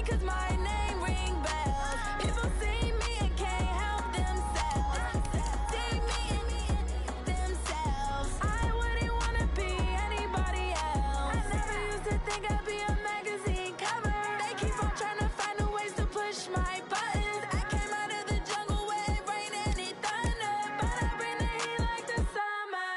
'cause my name ring bells. People see me and can't help themselves. See me themselves. I wouldn't wanna be anybody else. I never used to think I'd be a magazine cover. They keep on trying to find new ways to push my buttons. I came out of the jungle where it rained and it thunder, but I bring the heat like the summer.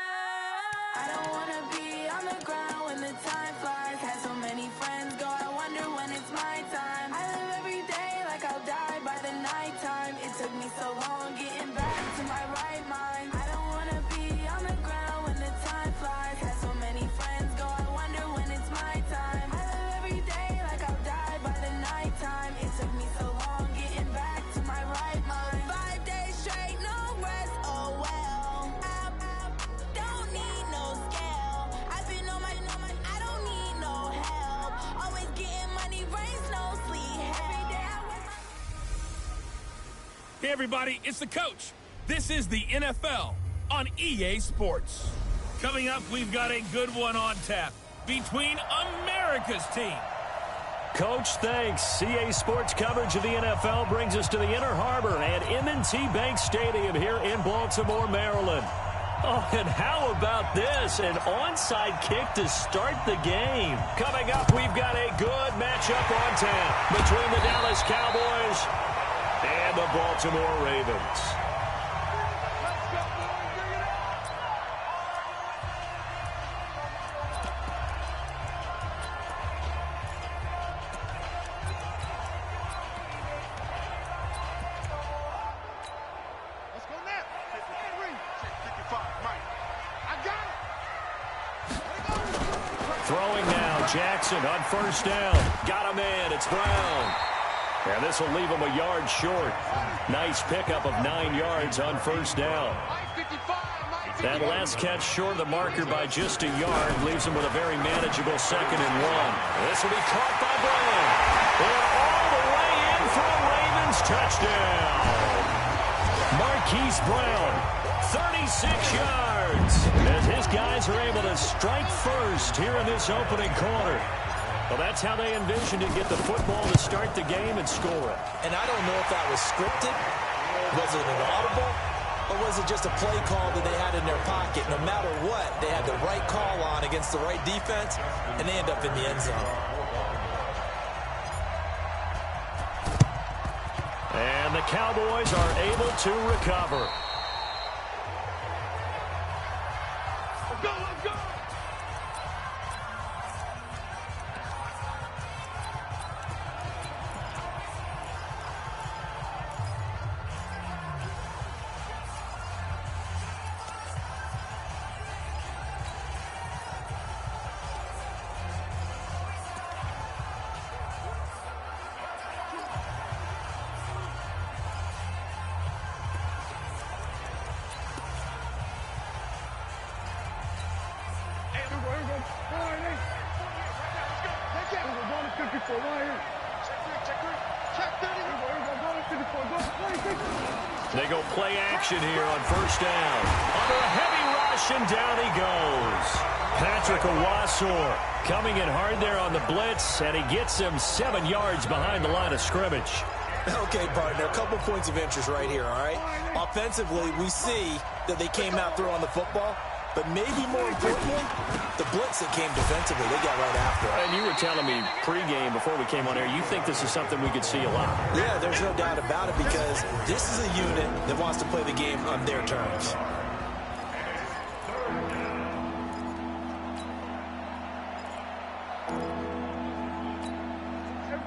I don't wanna be on the ground when the time flies. Had so many friends go, I wonder when it's my time. I live every day like I'll die by the nighttime. It took me so long getting back to my right mind. I don't wanna be on the ground when the time flies. Had so many friends go, I wonder when it's my time. I live every day like I'll die by the nighttime. It took me so long getting back to my right mind. 5 days straight, no rest, oh well. I don't need no scale. I've been on my, I don't need no help. Always getting money, rains, no sleep. Every day I work my... Hey everybody, it's the coach. This is the NFL on EA Sports. Coming up, we've got a good one on tap between America's team. Coach, thanks. CA Sports coverage of the NFL brings us to the Inner Harbor at M&T Bank Stadium here in Baltimore, Maryland. Oh, and how about this? An onside kick to start the game. Coming up, we've got a good matchup on tap between the Dallas Cowboys and the Baltimore Ravens. Let's go now. 53. Check 55, Mike. I got it. Throwing now, Jackson on first down. Got a man, it's Brown. And this will leave him a yard short. Nice pickup of 9 yards on first down. Mike 55, Mike 55. That last catch short of the marker by just a yard leaves him with a very manageable 2nd and 1. This will be caught by Brown. And all the way in for a Ravens touchdown. Marquise Brown, 36 yards. As his guys are able to strike first here in this opening quarter. Well, that's how they envisioned it, get the football to start the game and score it. And I don't know if that was scripted, was it an audible, or was it just a play call that they had in their pocket? No matter what, they had the right call on against the right defense, and they end up in the end zone. And the Cowboys are able to recover. Let's go, let's go. They go play action here on first down. Under a heavy rush, and down he goes. Patrick Owasor coming in hard there on the blitz, and he gets him 7 yards behind the line of scrimmage. Okay, partner, a couple points of interest right here, all right? Offensively, we see that they came out throwing the football, but maybe more importantly, the blitz that came defensively, they got right after it. And you were telling me pregame before we came on air, you think this is something we could see a lot. Yeah, there's no doubt about it, because this is a unit that wants to play the game on their terms.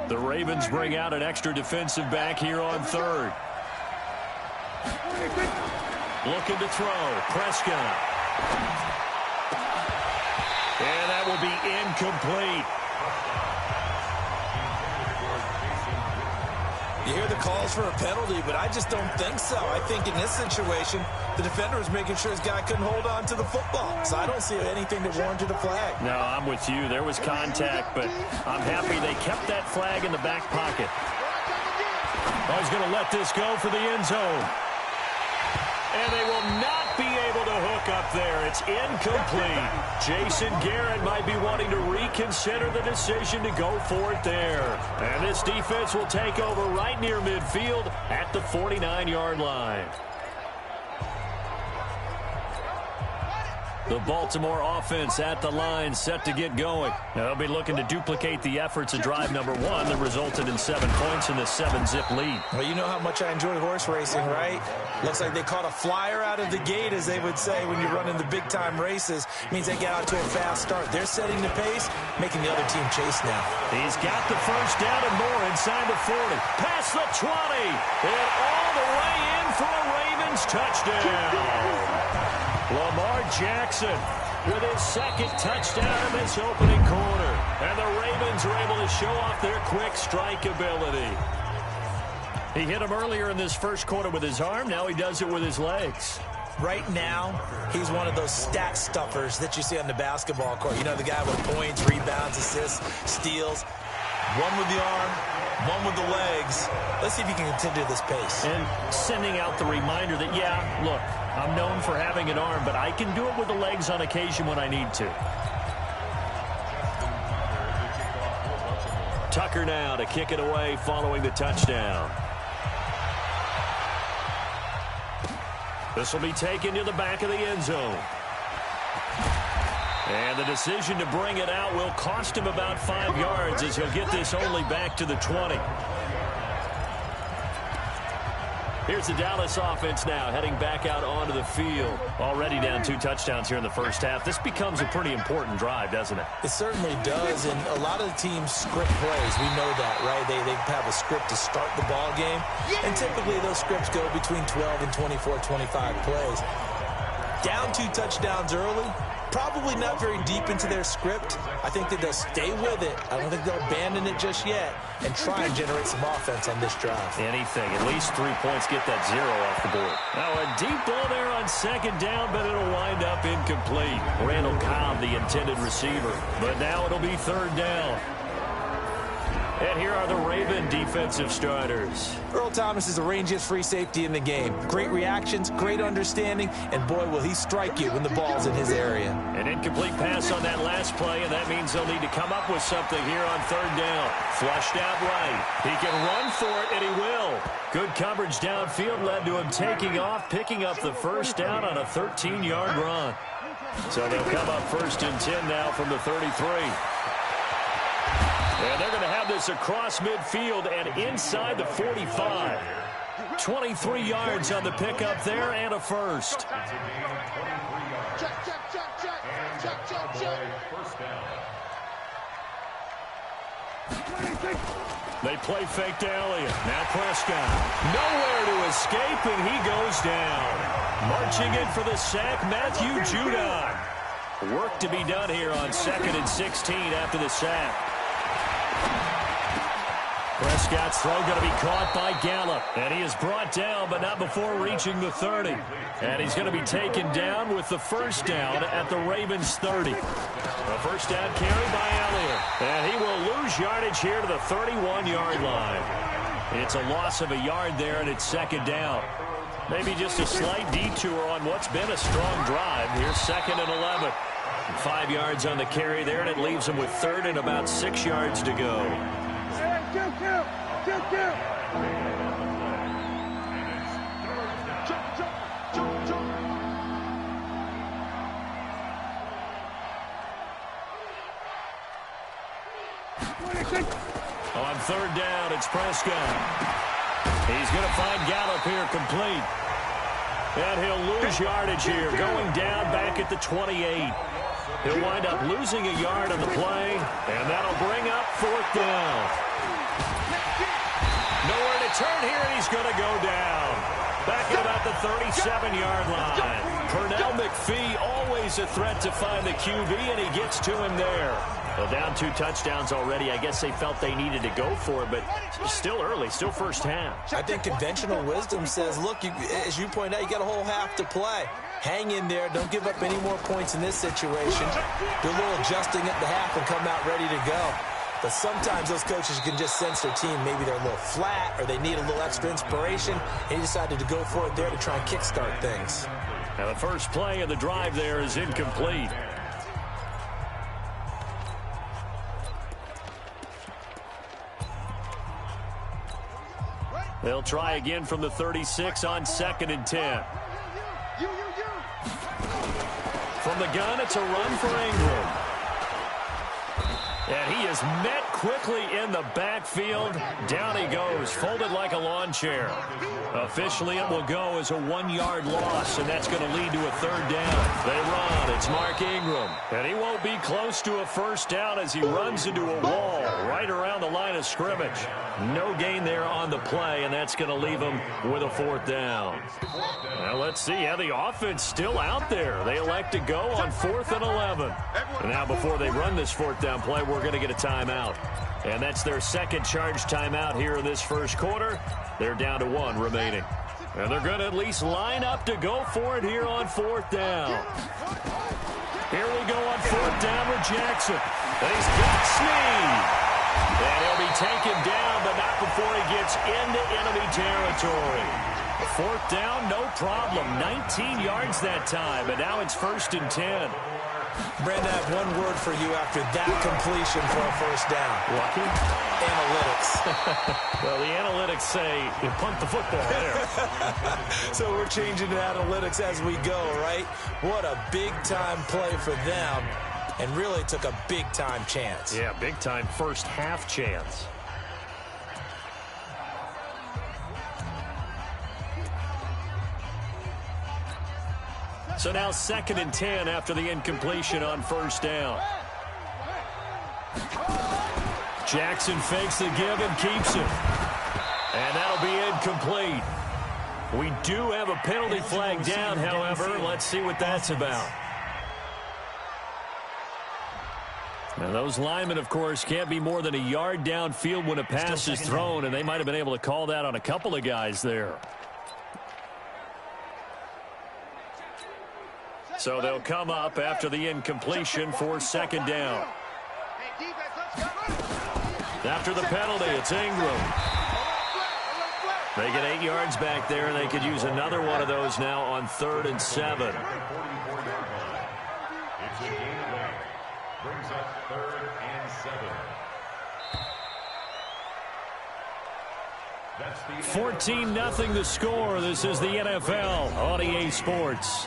The Ravens bring out an extra defensive back here on third. Looking to throw. Prescott. And that will be incomplete. You hear the calls for a penalty, but I just don't think so. I think in this situation, the defender was making sure his guy couldn't hold on to the football. So I don't see anything that warranted a flag. No, I'm with you. There was contact, but I'm happy they kept that flag in the back pocket. Oh, he's going to let this go for the end zone. And they will not be able to hook up there. It's incomplete. Jason Garrett might be wanting to reconsider the decision to go for it there. And this this defense will take over right near midfield at the 49-yard line. The Baltimore offense at the line, set to get going. Now, they'll be looking to duplicate the efforts of drive number 1 that resulted in 7 points in the 7-zip lead. Well, you know how much I enjoy horse racing, right? Looks like they caught a flyer out of the gate, as they would say when you're running the big-time races. Means they get out to a fast start. They're setting the pace, making the other team chase now. He's got the first down and more inside the 40. Past the 20. And all the way in for a Ravens touchdown. Lamar Jackson with his second touchdown in this opening quarter. And the Ravens are able to show off their quick strike ability. He hit him earlier in this first quarter with his arm. Now he does it with his legs. Right now, he's one of those stat stuffers that you see on the basketball court. You know, the guy with points, rebounds, assists, steals. One with the arm, one with the legs. Let's see if he can continue this pace. And sending out the reminder that, yeah, look, I'm known for having an arm, but I can do it with the legs on occasion when I need to. Tucker now to kick it away following the touchdown. This will be taken to the back of the end zone. And the decision to bring it out will cost him about 5 yards as he'll get this only back to the 20. Here's the Dallas offense now heading back out onto the field. Already down 2 touchdowns here in the first half. This becomes a pretty important drive, doesn't it? It certainly does, and a lot of the teams script plays. We know that, right? They have a script to start the ball game, and typically those scripts go between 12 and 24, 25 plays. Down 2 touchdowns early, probably not very deep into their script. I think that they'll stay with it. I don't think they'll abandon it just yet and try and generate some offense on this drive. Anything. At least 3 points, get that 0 off the board. Now a deep ball there on second down, but it'll wind up incomplete. Randall Cobb, the intended receiver. But now it'll be third down. And here are the Raven defensive starters. Earl Thomas is the rangiest free safety in the game. Great reactions, great understanding, and boy, will he strike you when the ball's in his area. An incomplete pass on that last play, and that means they'll need to come up with something here on third down. Flushed out right. He can run for it, and he will. Good coverage downfield led to him taking off, picking up the first down on a 13-yard run. So they'll come up first and 10 now from the 33. And they're going to have this across midfield and inside the 45. 23 yards on the pickup there and a first. They play fake to Elliott. Now Prescott. Nowhere to escape, and he goes down. Marching in for the sack, Matthew Judon. Work to be done here on 2nd and 16 after the sack. Prescott's throw going to be caught by Gallup. And he is brought down, but not before reaching the 30. And he's going to be taken down with the first down at the Ravens 30. A first down carry by Elliott. And he will lose yardage here to the 31-yard line. It's a loss of a yard there, and it's second down. Maybe just a slight detour on what's been a strong drive. Here's 2nd and 11. 5 yards on the carry there, and it leaves him with 3rd and about 6 yards to go. On third down, it's Prescott. He's going to find Gallup here complete. And he'll lose yardage here, going down back at the 28. He'll wind up losing a yard on the play, and that'll bring up 4th down. Nowhere to turn here, and he's going to go down. Back at about the 37-yard line. Pernell McPhee, always a threat to find the QB, and he gets to him there. Well, down 2 touchdowns already. I guess they felt they needed to go for it, but still early, still first half. I think conventional wisdom says, look, as you point out, you got a whole half to play. Hang in there. Don't give up any more points in this situation. Do a little adjusting at the half and come out ready to go. But sometimes those coaches can just sense their team. Maybe they're a little flat or they need a little extra inspiration. And he decided to go for it there to try and kickstart things. Now the first play of the drive there is incomplete. They'll try again from the 36 on 2nd and 10. From the gun, it's a run for Ingram. And he is met quickly in the backfield. Down he goes, folded like a lawn chair. Officially, it will go as a 1-yard loss, and that's going to lead to a 3rd down. They run. It's Mark Ingram. And he won't be close to a 1st down as he runs into a wall right around the line of scrimmage. No gain there on the play, and that's going to leave him with a 4th down. Now let's see how the offense still out there. They elect to go on 4th and 11. And now before they run this 4th down play, we're going to get a timeout. And that's their 2nd charge timeout here in this 1st quarter. They're down to 1 remaining. And they're going to at least line up to go for it here on 4th down. Here we go on 4th down with Jackson. And he's got Snead. And he'll be taken down, but not before he gets into enemy territory. 4th down, no problem. 19 yards that time, and now it's 1st and 10. Brandon, I have one word for you after that completion for a 1st down. Lucky? Analytics. Well, the analytics say you punt the football there. So we're changing to analytics as we go, right? What a big-time play for them, and really took a big-time chance. Yeah, big-time first half chance. So now 2nd and 10 after the incompletion on 1st down. Jackson fakes the give and keeps it. And that'll be incomplete. We do have a penalty flag down, however. Let's see what that's about. Now, those linemen, of course, can't be more than a yard downfield when a pass is thrown, and they might have been able to call that on a couple of guys there. So they'll come up after the incompletion for 2nd down. After the penalty, it's Ingram. They get 8 yards back there, and they could use another one of those now on 3rd and 7. Brings up 3rd and 7. 14-0 the score. This is the NFL on EA Sports.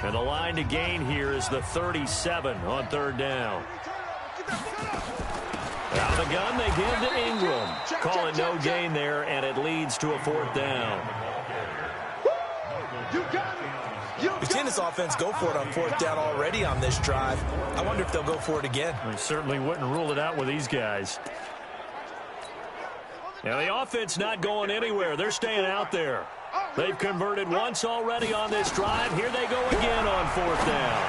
And the line to gain here is the 37 on 3rd down. Out of the gun, they give to Ingram. Call it no gain there, and it leads to a 4th down. We've seen this offense go for it on 4th down already on this drive. I wonder if they'll go for it again. We certainly wouldn't rule it out with these guys. Now, the offense not going anywhere. They're staying out there. They've converted once already on this drive. Here they go again on 4th down.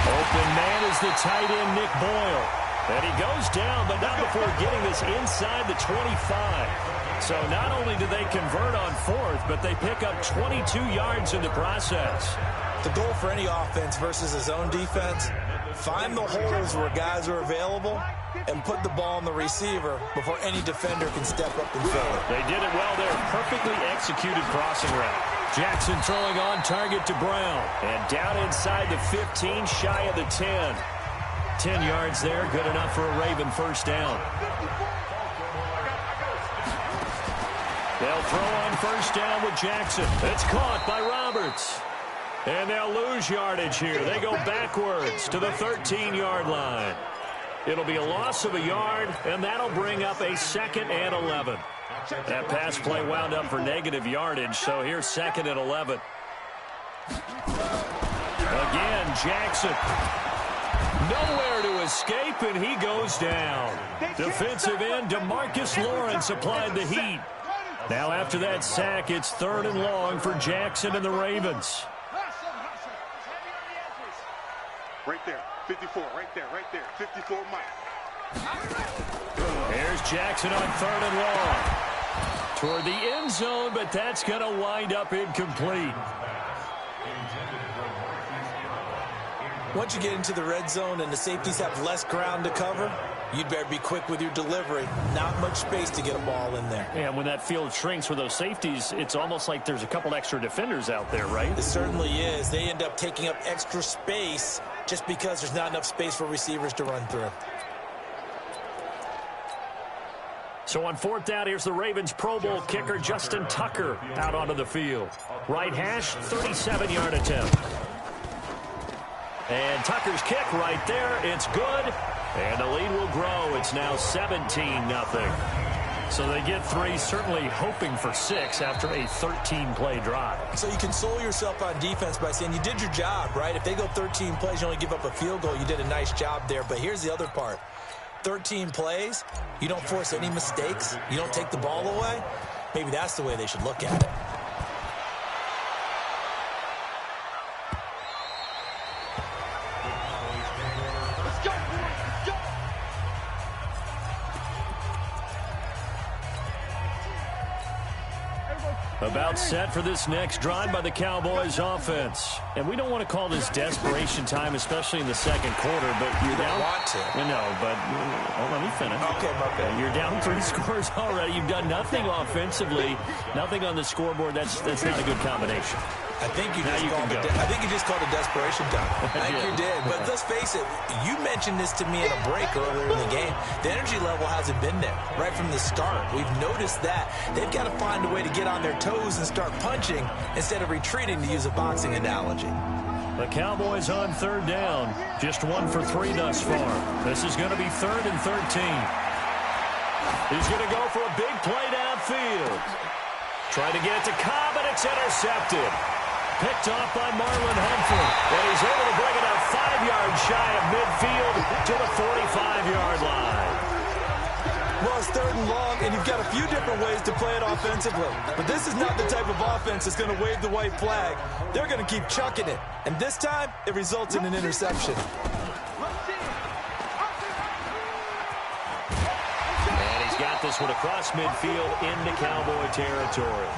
Open man is the tight end, Nick Boyle. And he goes down, but not before getting this inside the 25. So not only do they convert on 4th, but they pick up 22 yards in the process. The goal for any offense versus his own defense, find the holes where guys are available and put the ball on the receiver before any defender can step up and fill it. They did it well there. Perfectly executed crossing route. Jackson throwing on target to Brown. And down inside the 15, shy of the 10. 10 yards there, good enough for a Raven 1st down. They'll throw on 1st down with Jackson. It's caught by Roberts. And they'll lose yardage here. They go backwards to the 13-yard line. It'll be a loss of a yard, and that'll bring up a 2nd and 11. That pass play wound up for negative yardage, so here's 2nd and 11. Again, Jackson. Nowhere to escape, and he goes down. Defensive end DeMarcus Lawrence applied the heat. Now after that sack, it's 3rd and long for Jackson and the Ravens. Right there, 54, right there, 54 Mike. Here's Jackson on 3rd and long. Toward the end zone, but that's going to wind up incomplete. Once you get into the red zone and the safeties have less ground to cover, you'd better be quick with your delivery. Not much space to get a ball in there. And when that field shrinks with those safeties, it's almost like there's a couple extra defenders out there, right? It certainly is. They end up taking up extra space just because there's not enough space for receivers to run through. So on fourth down, here's the Ravens Pro Bowl kicker Justin Tucker out onto the field. Right hash, 37-yard attempt. And Tucker's kick right there. It's good. And the lead will grow. It's now 17-0. So they get 3, certainly hoping for 6 after a 13-play drive. So you console yourself on defense by saying you did your job, right? If they go 13 plays, you only give up a field goal, you did a nice job there. But here's the other part. 13 plays, you don't force any mistakes, you don't take the ball away. Maybe that's the way they should look at it. About set for this next drive by the Cowboys offense. And we don't want to call this desperation time, especially in the second quarter, but you're down. Want to. No, but let me finish. Okay, my bad. You're down 3 scores already. You've done nothing offensively, nothing on the scoreboard. That's not a good combination. I think you just called it desperation time. I think you did. But let's face it, you mentioned this to me in a break earlier in the game. The energy level hasn't been there right from the start. We've noticed that. They've got to find a way to get on their toes and start punching instead of retreating, to use a boxing analogy. The Cowboys on third down. Just 1 for 3 thus far. This is going to be 3rd and 13. He's going to go for a big play downfield. Trying to get it to Cobb, and it's intercepted. Picked off by Marlon Humphrey. And he's able to bring it up 5 yards shy of midfield to the 45-yard line. Well, it's 3rd and long, and you've got a few different ways to play it offensively. But this is not the type of offense that's going to wave the white flag. They're going to keep chucking it. And this time, it results in an interception. And he's got this one across midfield into Cowboy territory.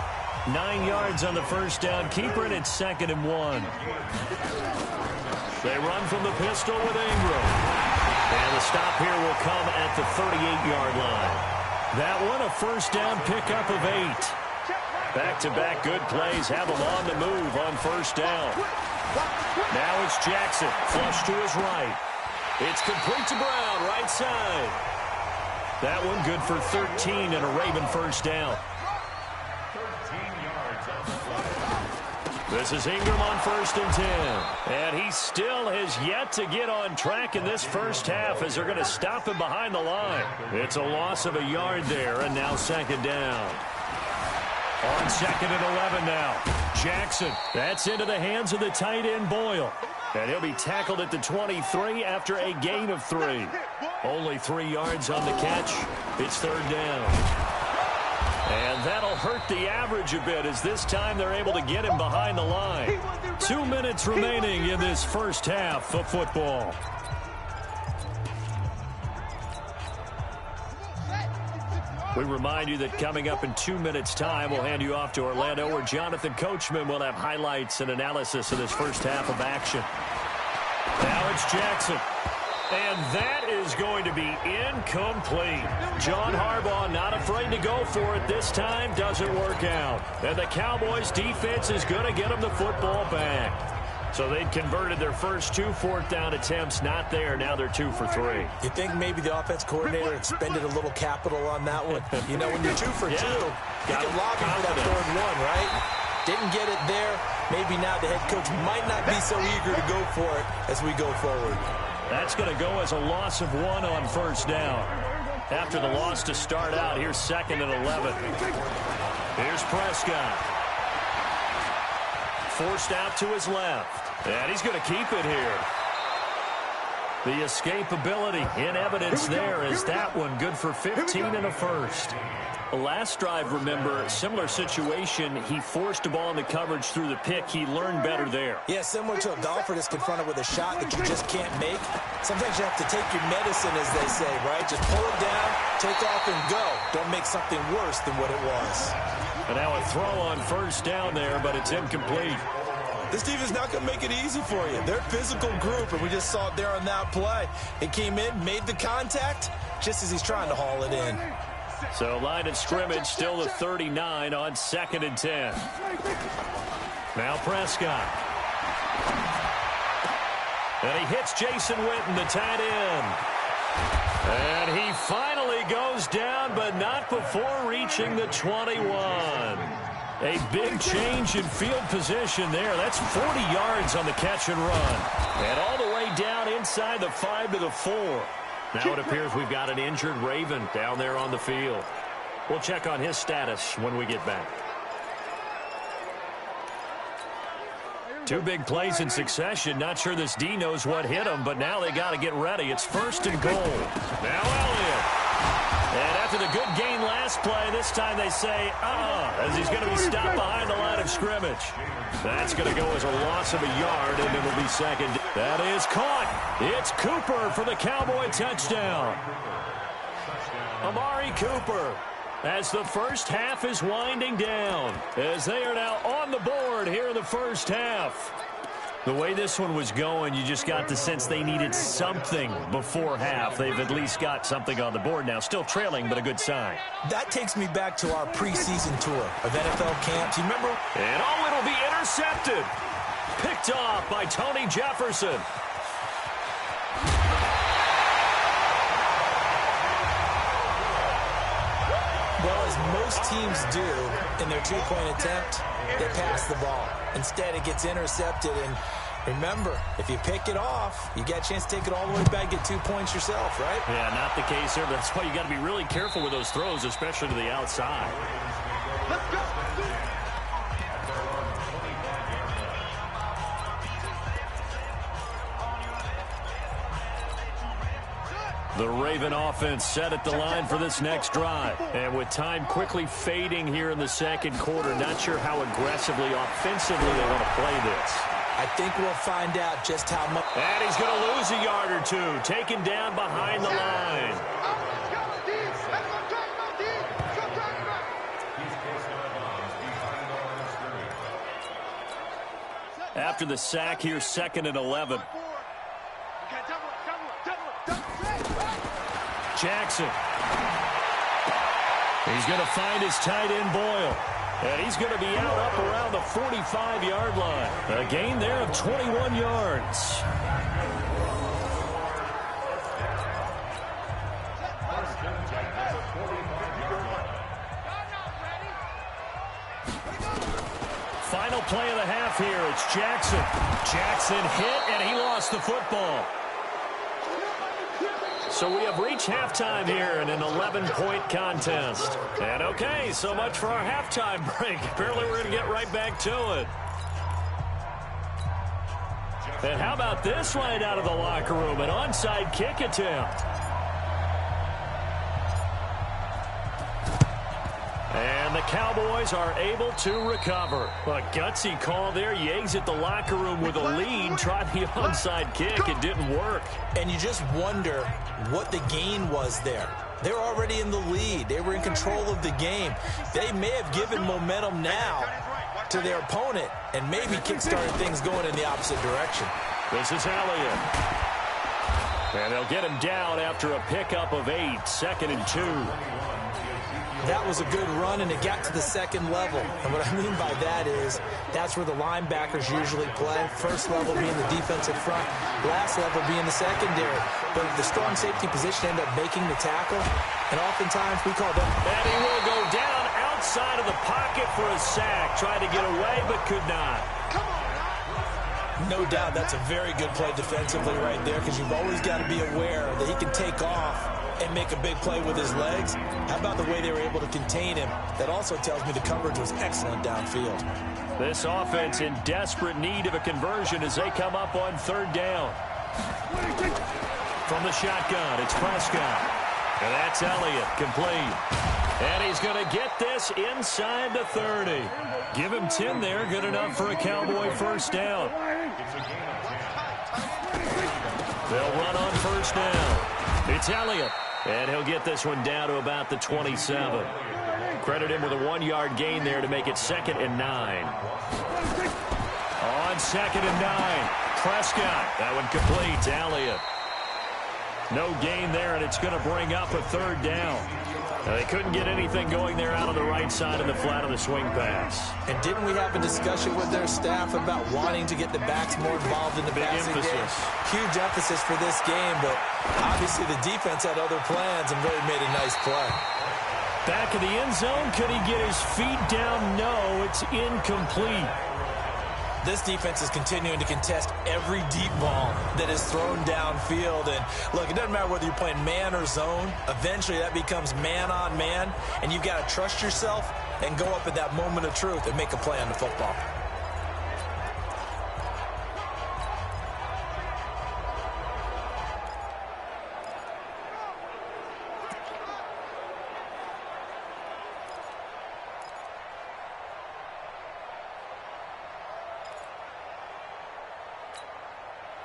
9 yards on the first down. Keeper it at 2nd and 1. They run from the pistol with Ingram. And the stop here will come at the 38-yard line. That one a first down pickup of 8. Back-to-back good plays have them on the move on first down. Now it's Jackson, flush to his right. It's complete to Brown, right side. That one good for 13 and a Raven first down. This is Ingram on 1st and 10. And he still has yet to get on track in this first half as they're going to stop him behind the line. It's a loss of a yard there, and now 2nd down. On 2nd and 11 now. Jackson, that's into the hands of the tight end Boyle. And he'll be tackled at the 23 after a gain of 3. Only 3 yards on the catch. It's 3rd down. And that'll hurt the average a bit as this time they're able to get him behind the line. 2 minutes remaining in this first half of football. We remind you that coming up in 2 minutes' time, we'll hand you off to Orlando, where Jonathan Coachman will have highlights and analysis of this first half of action. Now it's Jackson. And that is going to be incomplete. John Harbaugh not afraid to go for it this time. Doesn't work out. And the Cowboys defense is going to get them the football back. So they'd converted their first 2 fourth-down attempts. Not there. Now they're 2 for 3. You think maybe the offense coordinator expended a little capital on that one? You know, when you're 2 for 2, you can lobby for that 3rd and 1, right? Didn't get it there. Maybe now the head coach might not be so eager to go for it as we go forward. That's going to go as a loss of 1 on first down. After the loss to start out, here's 2nd and 11. Here's Prescott. Forced out to his left. And he's going to keep it here. The escapability in evidence there is that one good for 15 and a first. Last drive, remember, similar situation. He forced the ball into coverage through the pick. He learned better there. Yeah, similar to a golfer that's confronted with a shot that you just can't make. Sometimes you have to take your medicine, as they say, right? Just pull it down, take off, and go. Don't make something worse than what it was. And now a throw on first down there, but it's incomplete. This defense is not going to make it easy for you. They're a physical group, and we just saw it there on that play. It came in, made the contact, just as he's trying to haul it in. So line of scrimmage still the 39 on 2nd and 10. Now Prescott. And he hits Jason Witten, the tight end. And he finally goes down, but not before reaching the 21. A big change in field position there. That's 40 yards on the catch and run. And all the way down inside the 5 to the 4. Now it appears we've got an injured Raven down there on the field. We'll check on his status when we get back. 2 big plays in succession. Not sure this D knows what hit him, but now they got to get ready. It's 1st and goal. Now Elliott. And after the good gain last play, this time they say, as he's going to be stopped behind the line of scrimmage. That's going to go as a loss of a yard, and it'll be 2nd. That is caught. It's Cooper for the Cowboy touchdown. Amari Cooper, as the first half is winding down, as they are now on the board here in the first half. The way this one was going, you just got the sense they needed something before half. They've at least got something on the board now. Still trailing, but a good sign. That takes me back to our preseason tour of NFL camps. You remember? And it'll be intercepted. Picked off by Tony Jefferson. Well, as most teams do in their 2-point attempt, they pass the ball. Instead, it gets intercepted. And remember, if you pick it off, you get a chance to take it all the way back, get 2 points yourself, right? Yeah, not the case here, but that's why you got to be really careful with those throws, especially to the outside. Let's go. The Raven offense set at the line for this next drive. And with time quickly fading here in the 2nd quarter, not sure how aggressively, offensively they want to play this. I think we'll find out just how much. And he's going to lose a yard or 2, taken down behind the line. After the sack here, 2nd and 11. Jackson. He's going to find his tight end Boyle. And he's going to be out up around the 45-yard line. A gain there of 21 yards. Final play of the half here. It's Jackson. Jackson hit, and he lost the football. So we have reached halftime here in an 11-point contest. And okay, so much for our halftime break. Apparently we're going to get right back to it. And how about this right out of the locker room? An onside kick attempt. And the Cowboys are able to recover. A gutsy call there. You exit the locker room with a lead. Try the onside kick. It didn't work. And you just wonder what the gain was there. They were already in the lead. They were in control of the game. They may have given momentum now to their opponent and maybe kickstarted things going in the opposite direction. This is Elliott. And they'll get him down after a pickup of 8. 2nd and 2. That was a good run, and it got to the 2nd level. And what I mean by that is that's where the linebackers usually play. First level being the defensive front, last level being the secondary. But the strong safety position ended up making the tackle, and oftentimes we call them. And he will go down outside of the pocket for a sack. Tried to get away, but could not. No doubt that's a very good play defensively right there, because you've always got to be aware that he can take off and make a big play with his legs. How about the way they were able to contain him? That also tells me the coverage was excellent downfield. This offense in desperate need of a conversion as they come up on 3rd down. From the shotgun, it's Prescott. And that's Elliott, complete. And he's going to get this inside the 30. Give him 10 there, good enough for a Cowboy first down. They'll run on 1st down. It's Elliott. And he'll get this one down to about the 27. Credit him with a 1-yard gain there to make it 2nd and 9. On 2nd and 9. Prescott. That one complete to Elliott. No gain there, and it's going to bring up a 3rd down. Now, they couldn't get anything going there out on the right side of the flat of the swing pass. And didn't we have a discussion with their staff about wanting to get the backs more involved in the passing game? Huge emphasis for this game, but obviously the defense had other plans and really made a nice play. Back in the end zone, could he get his feet down? No, it's incomplete. This defense is continuing to contest every deep ball that is thrown downfield. And, look, it doesn't matter whether you're playing man or zone. Eventually, that becomes man-on-man, and you've got to trust yourself and go up at that moment of truth and make a play on the football.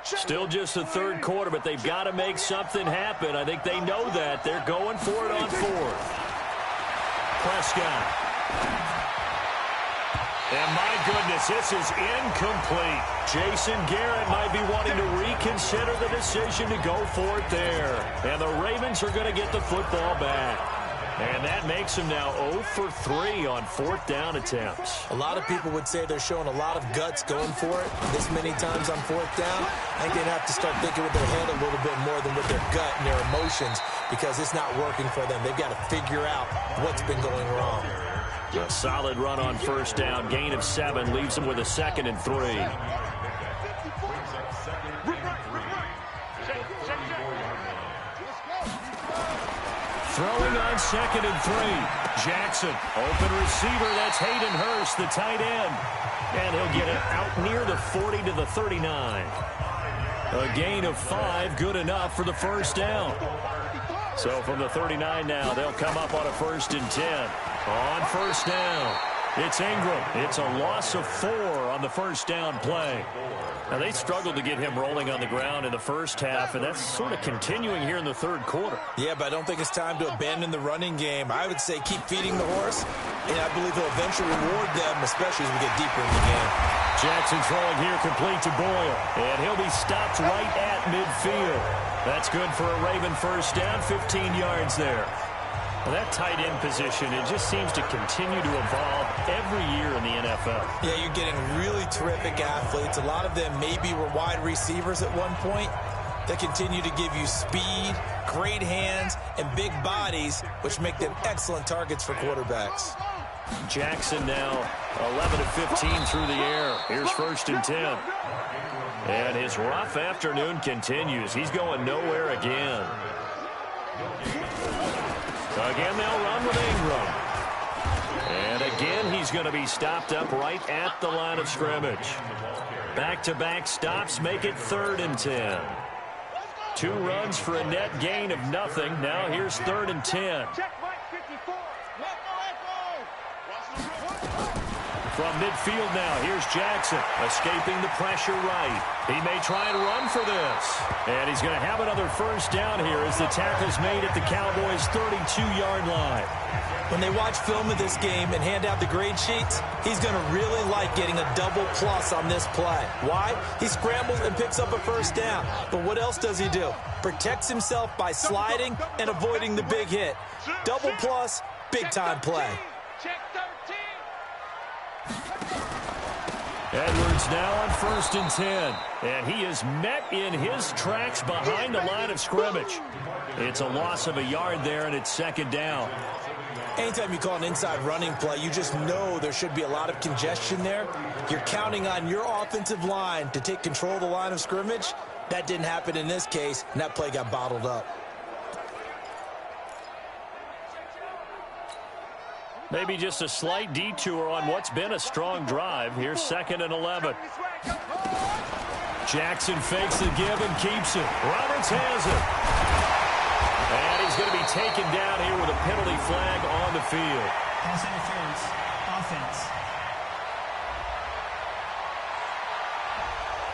Still just the 3rd quarter, but they've got to make something happen. I think they know that. They're going for it on 4th. Prescott. And my goodness, this is incomplete. Jason Garrett might be wanting to reconsider the decision to go for it there. And the Ravens are going to get the football back. And that makes them now 0 for 3 on 4th down attempts. A lot of people would say they're showing a lot of guts going for it this many times on 4th down. I think they'd have to start thinking with their head a little bit more than with their gut and their emotions, because it's not working for them. They've got to figure out what's been going wrong. A solid run on 1st down. Gain of 7 leaves them with a 2nd and 3. Throwing on 2nd and 3. Jackson, open receiver. That's Hayden Hurst, the tight end. And he'll get it out near the 40 to the 39. A gain of 5, good enough for the 1st down. So from the 39 now, they'll come up on a 1st and 10. On 1st down, it's Ingram. It's a loss of 4 on the 1st down play. Now, they struggled to get him rolling on the ground in the 1st half, and that's sort of continuing here in the 3rd quarter. Yeah, but I don't think it's time to abandon the running game. I would say keep feeding the horse, and I believe he'll eventually reward them, especially as we get deeper in the game. Jackson throwing here complete to Boyle, and he'll be stopped right at midfield. That's good for a Raven 1st down, 15 yards there. Well, that tight end position, it just seems to continue to evolve every year in the NFL. Yeah, you're getting really terrific athletes. A lot of them maybe were wide receivers at one point. They continue to give you speed, great hands, and big bodies, which make them excellent targets for quarterbacks. Jackson now 11 of 15 through the air. Here's 1st and 10. And his rough afternoon continues. He's going nowhere again. Again, they'll run with Ingram. And again, he's going to be stopped up right at the line of scrimmage. Back-to-back stops make it 3rd and 10. 2 runs for a net gain of nothing. Now here's 3rd and 10. From midfield now, here's Jackson, escaping the pressure right. He may try and run for this. And he's going to have another 1st down here as the tackle's made at the Cowboys' 32-yard line. When they watch film of this game and hand out the grade sheets, he's going to really like getting a double plus on this play. Why? He scrambles and picks up a 1st down. But what else does he do? Protects himself by sliding and avoiding the big hit. Double plus, big-time play. Edwards now on 1st and 10. And he is met in his tracks behind the line of scrimmage. It's a loss of a yard there, and it's 2nd down. Anytime you call an inside running play, you just know there should be a lot of congestion there. You're counting on your offensive line to take control of the line of scrimmage. That didn't happen in this case, and that play got bottled up. Maybe just a slight detour on what's been a strong drive. Here's 2nd and 11. Jackson fakes the give and keeps it. Roberts has it. And he's going to be taken down here with a penalty flag on the field. Pass interference. Offense.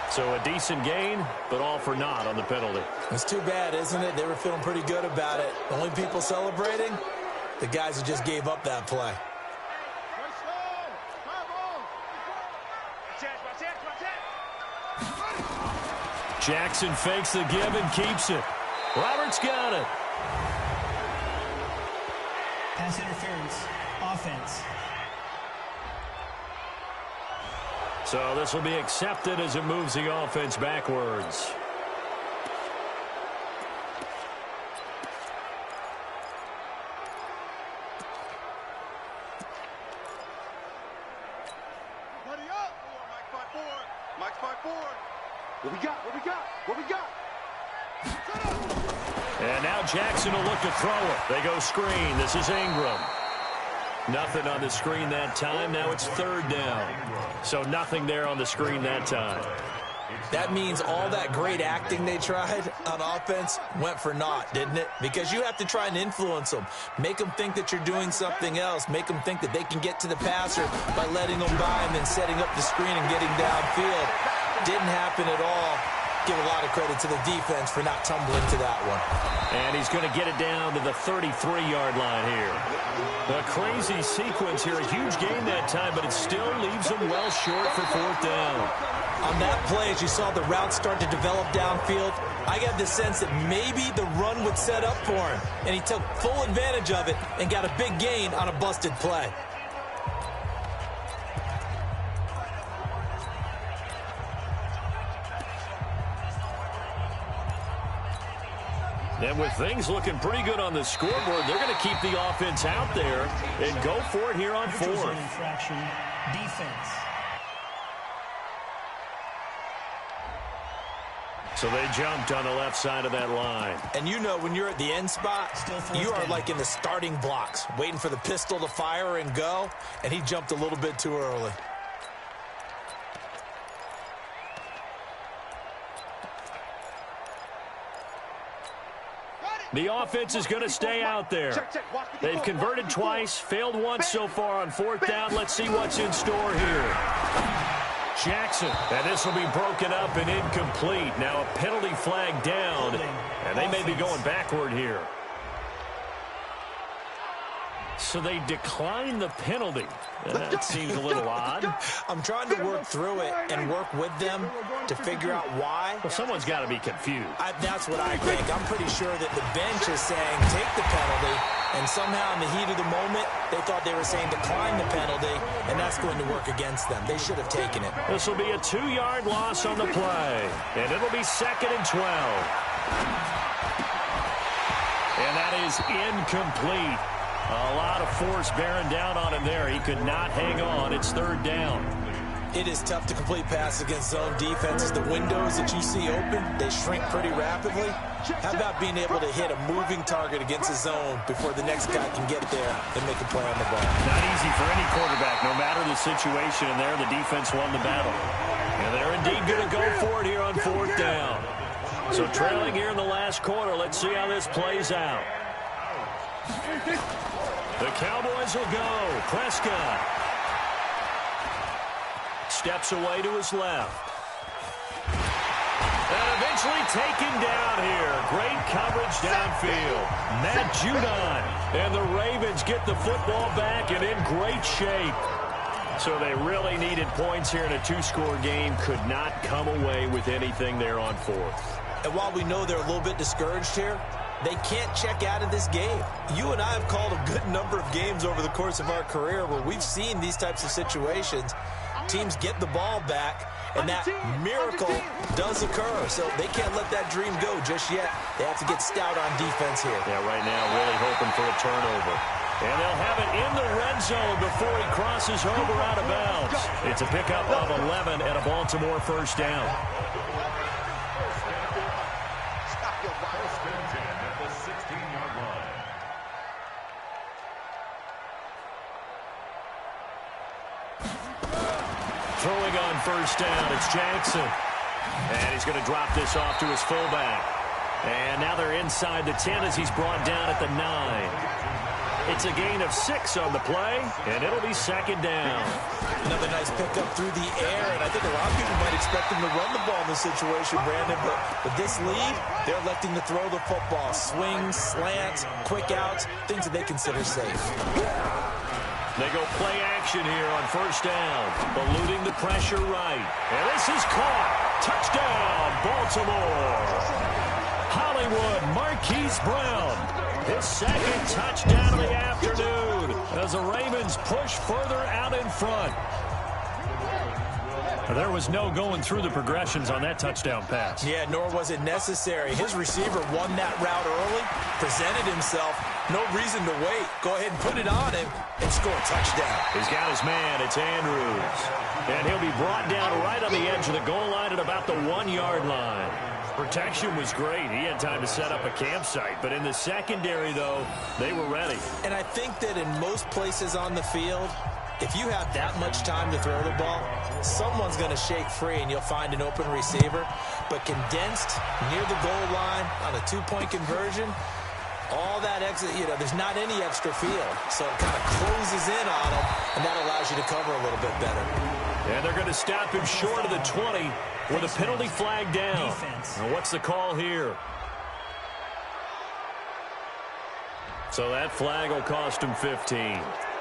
So a decent gain, but all for naught on the penalty. It's too bad, isn't it? They were feeling pretty good about it. The only people celebrating, the guys who just gave up that play. Jackson fakes the give and keeps it. Roberts got it. Pass interference. Offense. So this will be accepted as it moves the offense backwards. Buddy up. Mike 5-4. Mike 5-4. What we got? What we got? What we got? And now Jackson will look to throw it. They go screen. This is Ingram. Nothing on the screen that time. Now it's third down. So nothing there on the screen that time. That means all that great acting they tried on offense went for naught, didn't it? Because you have to try and influence them. Make them think that you're doing something else. Make them think that they can get to the passer by letting them by and then setting up the screen and getting downfield. Didn't happen at all. Give a lot of credit to the defense for not tumbling to that one. And he's going to get it down to the 33-yard line here. A crazy sequence here. A huge gain that time, but it still leaves him well short for fourth down. On that play, as you saw the route start to develop downfield, I got the sense that maybe the run would set up for him. And he took full advantage of it and got a big gain on a busted play. And with things looking pretty good on the scoreboard, they're going to keep the offense out there and go for it here on fourth. Infraction. Defense. So they jumped on the left side of that line. And you know when you're at the end spot, you are like in the starting blocks, waiting for the pistol to fire and go, and he jumped a little bit too early. The offense is going to stay out there. They've converted twice, failed once so far on fourth down. Let's see what's in store here. Jackson, and this will be broken up and incomplete. Now a penalty flag down, and they may be going backward here. So they decline the penalty. That seems a little odd. I'm trying to work through it and work with them to figure out why. Well, someone's got to be confused. That's what I think. I'm pretty sure that the bench is saying take the penalty, and somehow in the heat of the moment, they thought they were saying decline the penalty, and that's going to work against them. They should have taken it. This will be a 2-yard loss on the play, and it'll be 2nd and 12. And that is incomplete. A lot of force bearing down on him there. He could not hang on. It's third down. It is tough to complete pass against zone defenses. The windows that you see open, they shrink pretty rapidly. How about being able to hit a moving target against a zone before the next guy can get there and make a play on the ball? Not easy for any quarterback, no matter the situation. And there, the defense won the battle. And they're indeed going to go for it here on fourth down. So trailing here in the last quarter, let's see how this plays out. The Cowboys will go. Prescott steps away to his left. And eventually taken down here. Great coverage downfield. Matt Judon. And the Ravens get the football back and in great shape. So they really needed points here in a 2-score game. Could not come away with anything there on fourth. And while we know they're a little bit discouraged here, they can't check out of this game. You and I have called a good number of games over the course of our career where we've seen these types of situations. Teams get the ball back, and that miracle does occur. So they can't let that dream go just yet. They have to get stout on defense here. Yeah, right now really hoping for a turnover. And they'll have it in the red zone before he crosses over out of bounds. It's a pickup of 11 and a Baltimore first down. Throwing on first down, it's Jackson. And he's going to drop this off to his fullback. And now they're inside the 10 as he's brought down at the 9. It's a gain of 6 on the play, and it'll be second down. Another nice pickup through the air, and I think a lot of people might expect him to run the ball in this situation, Brandon, but with this lead, they're electing to throw the football. Swings, slants, quick outs, things that they consider safe. They go play action here on first down. Eluding the pressure right. And this is caught. Touchdown, Baltimore. Hollywood Marquise Brown. His second touchdown of the afternoon as the Ravens push further out in front. There was no going through the progressions on that touchdown pass. Yeah, nor was it necessary. His receiver won that route early, presented himself. No reason to wait. Go ahead and put it on him and score a touchdown. He's got his man. It's Andrews. And he'll be brought down right on the edge of the goal line at about the 1-yard line. Protection was great. He had time to set up a campsite. But in the secondary, though, they were ready. And I think that in most places on the field, if you have that much time to throw the ball, someone's going to shake free and you'll find an open receiver. But condensed near the goal line on a 2-point conversion, all that exit, there's not any extra field. So it kind of closes in on him, and that allows you to cover a little bit better. And they're going to stop him short of the 20 with a penalty flag down. Defense. Now what's the call here? So that flag will cost him 15.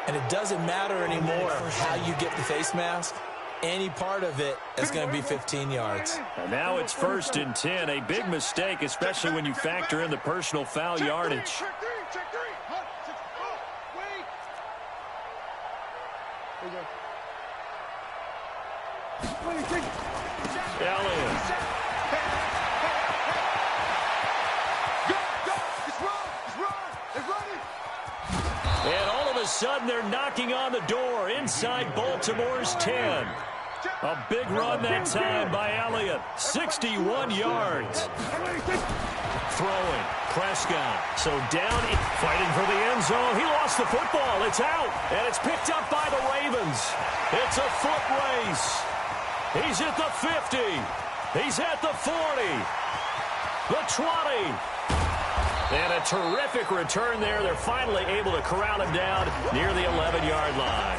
And it doesn't matter anymore how you get the face mask. Any part of it is going to be 15 yards. And now it's 1st and 10. A big mistake, especially when you factor in the personal foul yardage. Check three. Hut, wait. Elliott. Go. It's running. And all of a sudden, they're knocking on the door inside Baltimore's 10. A big run that time by Elliott. 61 yards. Throwing. Prescott. So down, fighting for the end zone. He lost the football. It's out. And it's picked up by the Ravens. It's a foot race. He's at the 50. He's at the 40. The 20. And a terrific return there. They're finally able to corral him down near the 11-yard line.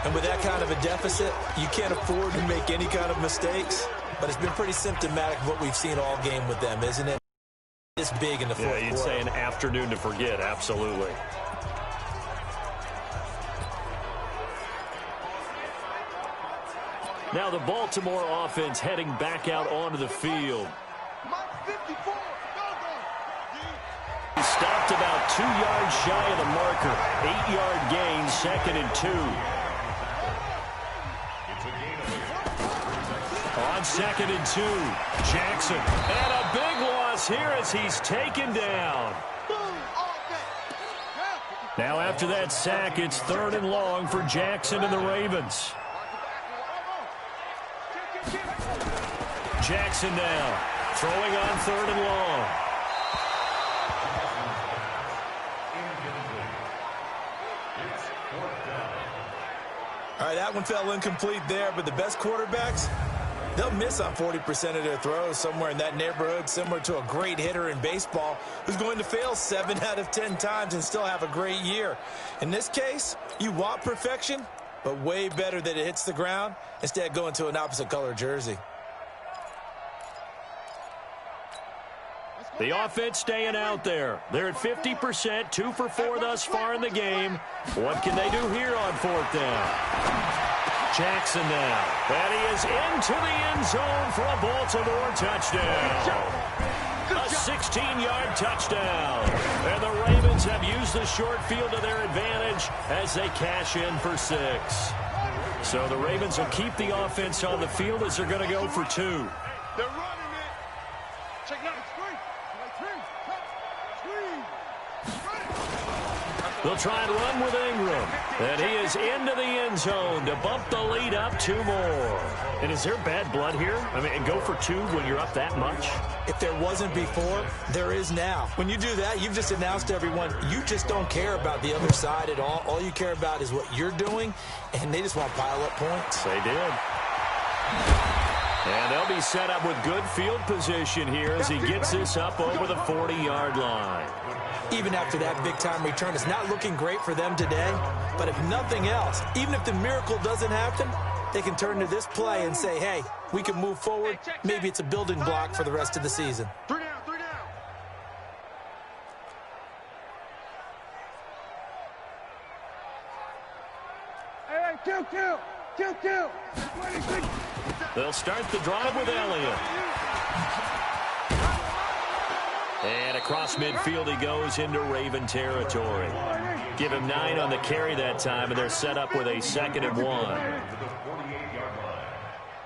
And with that kind of a deficit, you can't afford to make any kind of mistakes. But it's been pretty symptomatic of what we've seen all game with them, isn't it? It's big in the fourth quarter. Yeah, you'd say an afternoon to forget, absolutely. Now the Baltimore offense heading back out onto the field. He stopped about 2 yards shy of the marker. 8-yard gain, 2nd and 2. On 2nd and 2, Jackson. And a big loss here as he's taken down. Now after that sack, it's 3rd and long for Jackson and the Ravens. Jackson now, throwing on 3rd and long. All right, that one fell incomplete there, but the best quarterbacks, they'll miss on 40% of their throws, somewhere in that neighborhood, similar to a great hitter in baseball who's going to fail 7 out of 10 times and still have a great year. In this case, you want perfection, but way better that it hits the ground instead of going to an opposite color jersey. The offense staying out there. They're at 50%, 2 for 4 thus far in the game. What can they do here on 4th down? Jackson now. And he is into the end zone for a Baltimore touchdown. A 16-yard touchdown. And the Ravens have used the short field to their advantage as they cash in for 6. So the Ravens will keep the offense on the field as they're going to go for 2. They're running it. Check out. They'll try and run with Ingram. And he is into the end zone to bump the lead up 2 more. And is there bad blood here? I mean, go for 2 when you're up that much? If there wasn't before, there is now. When you do that, you've just announced to everyone, you just don't care about the other side at all. All you care about is what you're doing, and they just want to pile up points. They did. And they'll be set up with good field position here as he gets this up over the 40-yard line. Even after that big-time return, it's not looking great for them today. But if nothing else, even if the miracle doesn't happen, they can turn to this play and say, hey, we can move forward. Maybe it's a building block for the rest of the season. 3 down. They'll start the drive with Elliott. And across midfield he goes into Raven territory. Give him 9 on the carry that time, and they're set up with a 2nd and 1.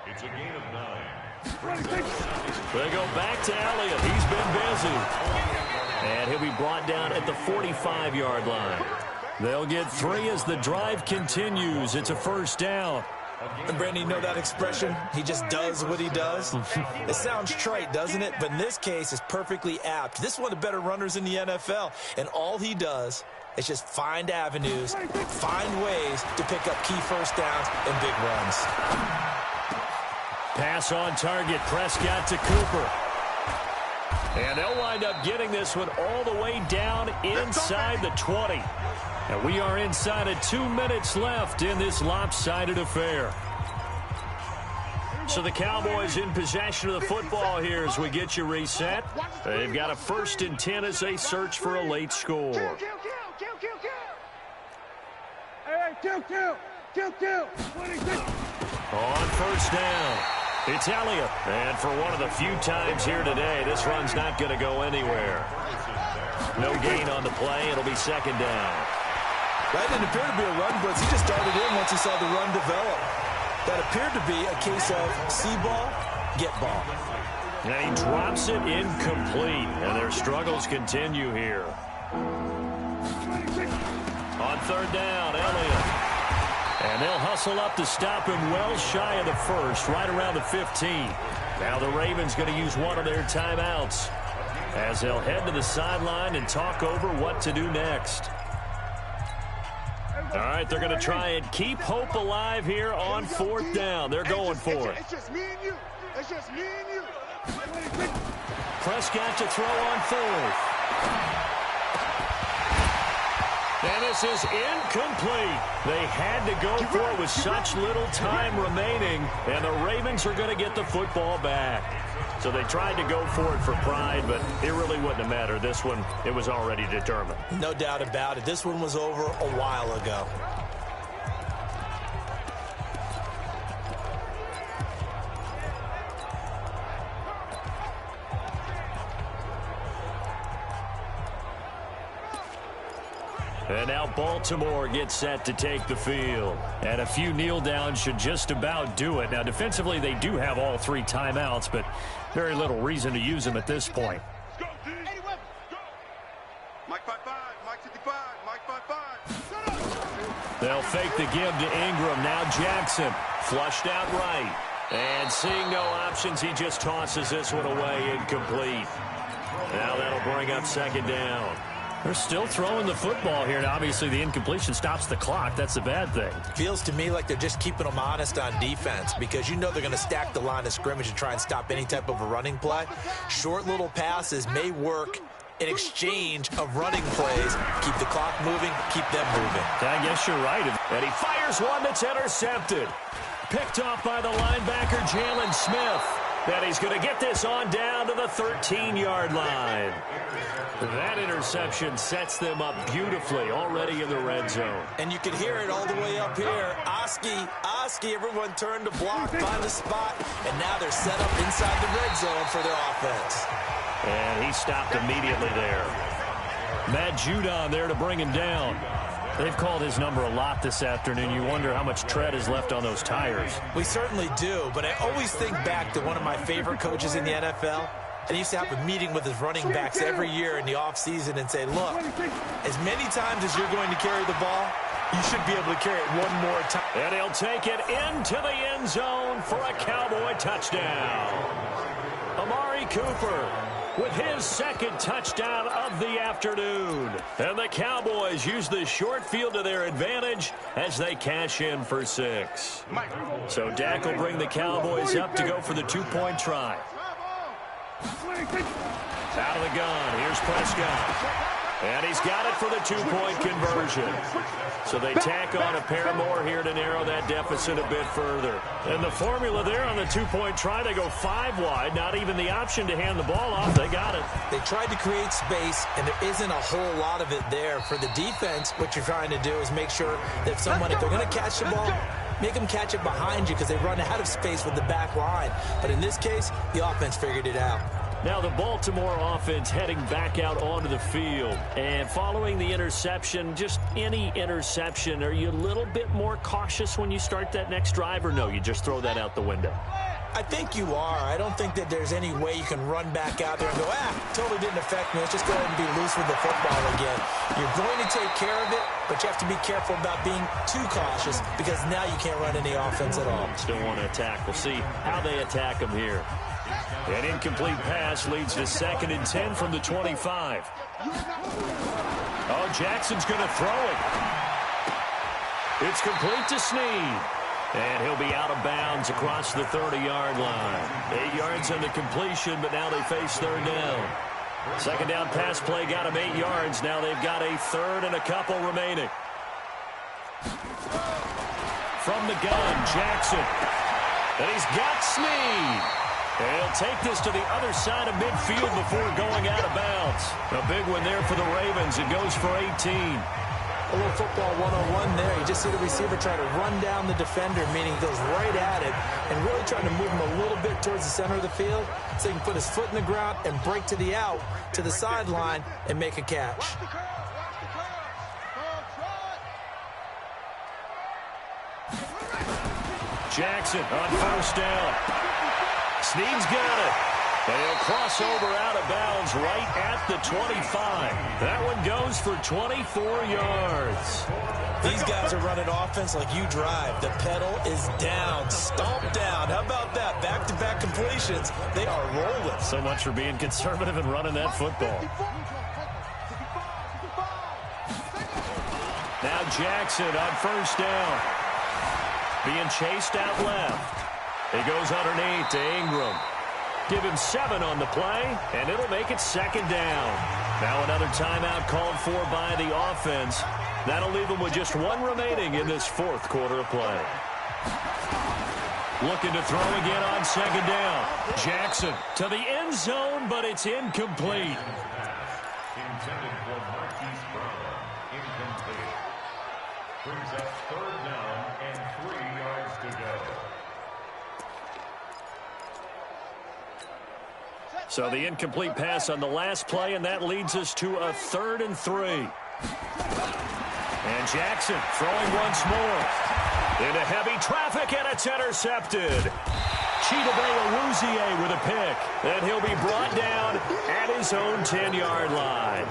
It's a gain of 9. They go back to Elliott. He's been busy. And he'll be brought down at the 45-yard line. They'll get 3 as the drive continues. It's a 1st down. And Brandon, you know that expression? He just does what he does. It sounds trite, doesn't it? But in this case, it's perfectly apt. This is one of the better runners in the NFL. And all he does is just find avenues, find ways to pick up key 1st downs and big runs. Pass on target. Prescott to Cooper. And they'll wind up getting this one all the way down inside the 20. And we are inside of 2 minutes left in this lopsided affair. So the Cowboys in possession of the football here as we get you reset. They've got a 1st and 10 as they search for a late score. On 1st down, it's Elliott. And for one of the few times here today, this run's not going to go anywhere. No gain on the play. It'll be 2nd down. That didn't appear to be a run blitz. He just darted in once he saw the run develop. That appeared to be a case of see ball, get ball. And he drops it incomplete. And their struggles continue here. On 3rd down, Elliott. And they'll hustle up to stop him well shy of the 1st, right around the 15. Now the Ravens going to use one of their timeouts as they'll head to the sideline and talk over what to do next. All right, they're going to try and keep hope alive here on 4th down. They're going for it. It's just me and you. It's just me and you. Prescott to throw on 4th. And this is incomplete. They had to go for it with such little time remaining, and the Ravens are going to get the football back. So they tried to go for it for pride, but it really wouldn't have mattered. This one, it was already determined. No doubt about it. This one was over a while ago. And now Baltimore gets set to take the field. And a few kneel downs should just about do it. Now, defensively, they do have all 3 timeouts, but very little reason to use them at this point. Go, go. Mike 5-5, Mike 55, Mike 5-5. They'll fake the give to Ingram. Now Jackson flushed out right. And seeing no options, he just tosses this one away incomplete. Now that'll bring up 2nd down. They're still throwing the football here, and obviously the incompletion stops the clock. That's the bad thing. Feels to me like they're just keeping them honest on defense because you know they're going to stack the line of scrimmage and try and stop any type of a running play. Short little passes may work in exchange of running plays. Keep the clock moving, keep them moving. I guess you're right. And he fires one that's intercepted. Picked off by the linebacker, Jalen Smith. And he's going to get this on down to the 13-yard line. That interception sets them up beautifully already in the red zone. And you can hear it all the way up here. Oski, everyone turned to block, find the spot, and now they're set up inside the red zone for their offense. And he stopped immediately there. Matt Judon there to bring him down. They've called his number a lot this afternoon. You wonder how much tread is left on those tires. We certainly do, but I always think back to one of my favorite coaches in the NFL. And he used to have a meeting with his running backs every year in the offseason and say, look, as many times as you're going to carry the ball, you should be able to carry it one more time. And he'll take it into the end zone for a Cowboy touchdown. Amari Cooper with his 2nd touchdown of the afternoon. And the Cowboys use the short field to their advantage as they cash in for 6. So Dak will bring the Cowboys up to go for the 2-point try. Out of the gun, here's Prescott. And he's got it for the 2-point conversion. So they tack on a pair more here to narrow that deficit a bit further. And the formula there on the 2-point try, they go 5 wide. Not even the option to hand the ball off. They got it. They tried to create space, and there isn't a whole lot of it there. For the defense, what you're trying to do is make sure that if they're going to catch the ball, make them catch it behind you because they run out of space with the back line. But in this case, the offense figured it out. Now the Baltimore offense heading back out onto the field. And following the interception, just any interception, are you a little bit more cautious when you start that next drive, or no, you just throw that out the window? I think you are. I don't think that there's any way you can run back out there and go, totally didn't affect me. Let's just go ahead and be loose with the football again. You're going to take care of it, but you have to be careful about being too cautious because now you can't run any offense at all. Still want to attack. We'll see how they attack them here. An incomplete pass leads to 2nd and 10 from the 25. Oh, Jackson's going to throw it. It's complete to Snead. And he'll be out of bounds across the 30-yard line. 8 yards on the completion, but now they face 3rd down. 2nd down pass play got him 8 yards. Now they've got a 3rd and a couple remaining. From the gun, Jackson. And he's got Snead. And he'll take this to the other side of midfield before going out of bounds. A big one there for the Ravens. It goes for 18. A little football 1-on-1 there. You just see the receiver try to run down the defender, meaning he goes right at it and really trying to move him a little bit towards the center of the field so he can put his foot in the ground and break to the out, to the sideline, and make a catch. Jackson on 1st down. Snead's got it. And he'll cross over out of bounds right at the 25. That one goes for 24 yards. These guys are running offense like you drive. The pedal is down, stomp down. How about that? Back-to-back completions. They are rolling. So much for being conservative and running that football. Now Jackson on 1st down. Being chased out left. He goes underneath to Ingram. Give him 7 on the play, and it'll make it 2nd down. Now another timeout called for by the offense. That'll leave them with just 1 remaining in this 4th quarter of play. Looking to throw again on 2nd down. Jackson to the end zone, but it's incomplete. Intended for Marquise Brown. Incomplete. Brings up 3rd down and 3 yards to go. So the incomplete pass on the last play, and that leads us to a 3rd and 3. And Jackson throwing once more. Into heavy traffic, and it's intercepted. Chidobe Awuzie with a pick. And he'll be brought down at his own 10-yard line.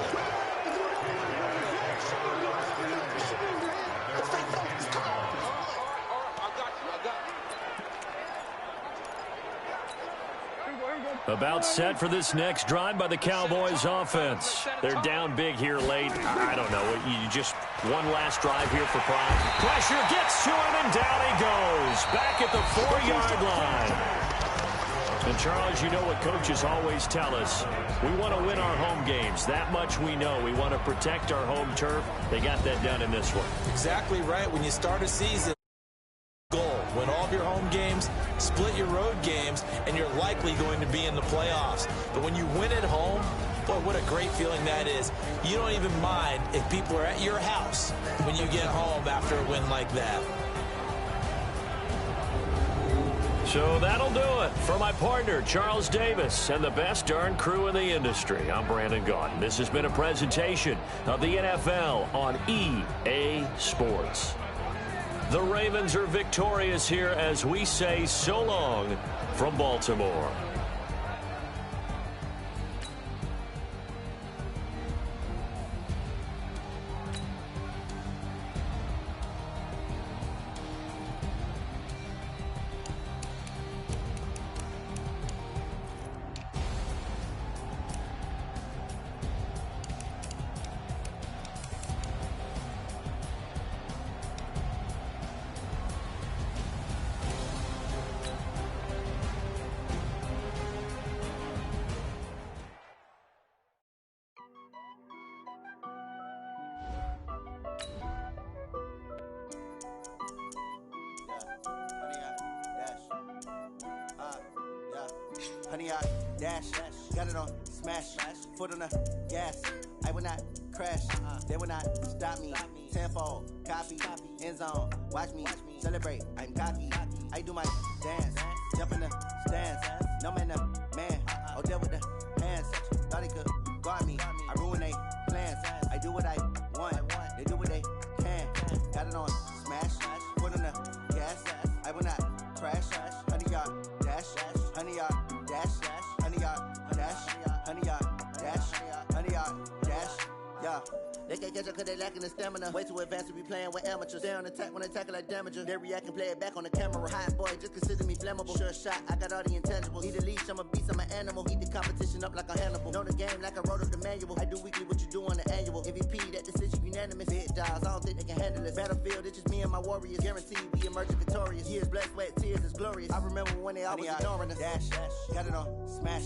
About set for this next drive by the Cowboys offense. They're down big here late. I don't know. You just one last drive here for Prime. Pressure gets to him, and down he goes. Back at the 4-yard line. And, Charles, you know what coaches always tell us. We want to win our home games. That much we know. We want to protect our home turf. They got that done in this one. Exactly right. When you start a season, win all of your home games, split your road games, and you're likely going to be in the playoffs. But when you win at home, boy, what a great feeling that is. You don't even mind if people are at your house when you get home after a win like that. So that'll do it for my partner, Charles Davis, and the best darn crew in the industry. I'm Brandon Gaudin. This has been a presentation of the NFL on EA Sports. The Ravens are victorious here as we say so long from Baltimore. Honey, I dash, got it on smash, foot on the gas. I will not crash, they will not stop me. Tenfold, copy, end zone, watch me celebrate. I'm cocky, I do my dance, jump in the stands. No man, man, oh there with the hands. Thought he could guard me, I ruin they plans. I do what I want, they do what they can. Got it on smash, foot on the gas. I will not crash, 100-yard dash, 100-yard dash, 100-yard dash, 100-yard dash, 100-yard dash, yeah. They can't catch up cause they lacking the stamina. Way too advanced to be playing with amateurs. Stay on attack when they tackle like damager. They react and play it back on the camera. Hot boy, just consider me flammable. Sure shot, I got all the intangibles. Need a leash, I'm a beast, I'm an animal. Eat the competition up like a Hannibal. Know the game like I wrote up the manual. I do weekly what you do on the annual. MVP, that decision unanimous. Big dials, I don't think they can handle this. Battlefield, it's just me and my warriors. Guaranteed we emerging victorious. Years, blood, sweat, tears, it's glorious. I remember when they always ignoring us. Dash, got it on smash,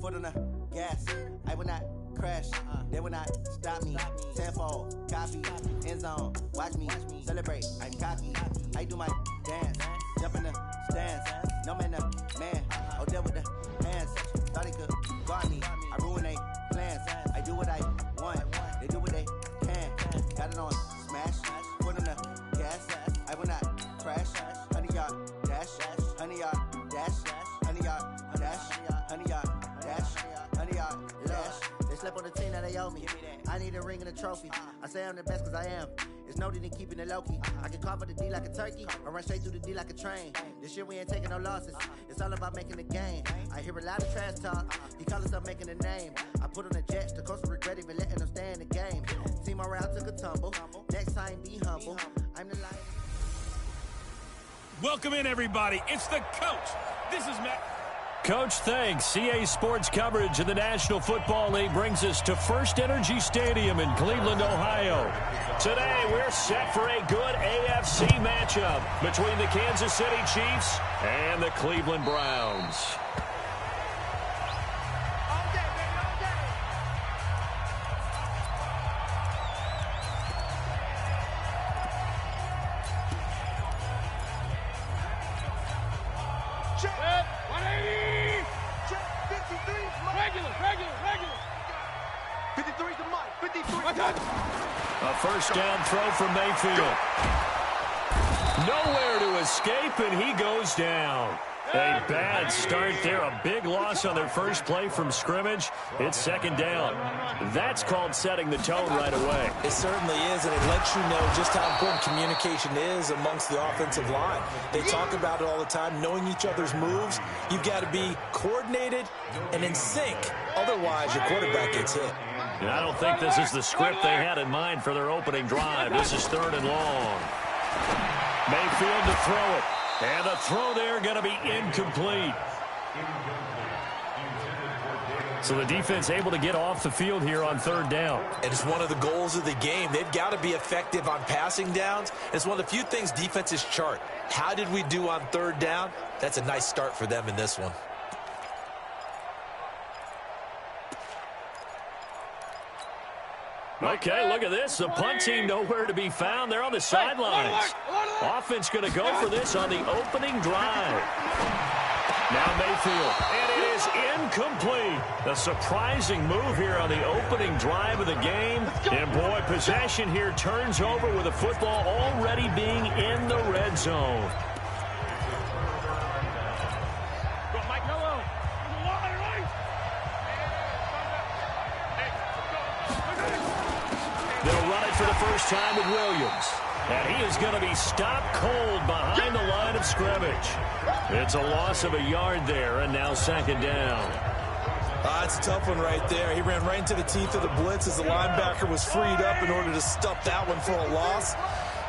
foot on the gas. I will not crash, they will not stop me. Tenfold, copy, end zone, watch me celebrate. I'm cocky, I do my dance, jump in the stands. No man, man, oh there with the hands. Thought he could guard me, I ruin they plans. I do what I want, they do what they can. Got it on smash, foot on the gas. I will not crash, 100-yard dash, 100-yard dash, 100-yard dash, 100-yard dash, 100-yard dash. They slept on the team that they owe me. I need a ring and a trophy. I say I'm the best cause I am. It's no need in keeping it low-key. I can carve up the D like a turkey or run straight through the D like a train. This year we ain't taking no losses. It's all about making the game. I hear a lot of trash talk. He call himself making a name. I put on the Jets. The coach will regret even letting them stay in the game. Team morale took a tumble. Next time be humble. I'm the lion. Welcome in, everybody. It's the coach. This is Matt. Coach, thanks. CA Sports coverage of the National Football League brings us to First Energy Stadium in Cleveland, Ohio. Today, we're set for a good AFC matchup between the Kansas City Chiefs and the Cleveland Browns. A first down throw from Mayfield. Nowhere to escape, and he goes down. A bad start there. A big loss on their first play from scrimmage. It's second down. That's called setting the tone right away. It certainly is, and it lets you know just how important communication is amongst the offensive line. They talk about it all the time, knowing each other's moves. You've got to be coordinated and in sync. Otherwise, your quarterback gets hit. And I don't think this is the script they had in mind for their opening drive. This is third and long. Mayfield to throw it. And the throw there going to be incomplete. So the defense able to get off the field here on third down. And it's one of the goals of the game. They've got to be effective on passing downs. It's one of the few things defenses chart. How did we do on third down? That's a nice start for them in this one. Okay, look at this. The punt team nowhere to be found. They're on the sidelines. Offense going to go for this on the opening drive. Now Mayfield, and it is incomplete. A surprising move here on the opening drive of the game. And boy, possession here turns over with the football already being in the red zone. They'll run it for the first time with Williams. And he is going to be stopped cold behind the line of scrimmage. It's a loss of a yard there, and now second down. It's a tough one right there. He ran right into the teeth of the blitz as the linebacker was freed up in order to stuff that one for a loss.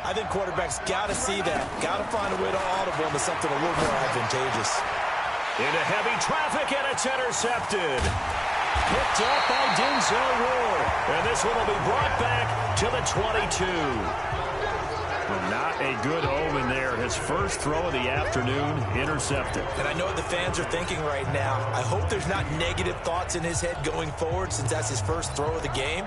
I think quarterbacks got to see that. Got to find a way to audible into something a little more advantageous. Into heavy traffic, and it's intercepted. Picked up by Denzel Ward. And this one will be brought back to the 22. Well, not a good omen there. His first throw of the afternoon intercepted. And I know what the fans are thinking right now. I hope there's not negative thoughts in his head going forward since that's his first throw of the game.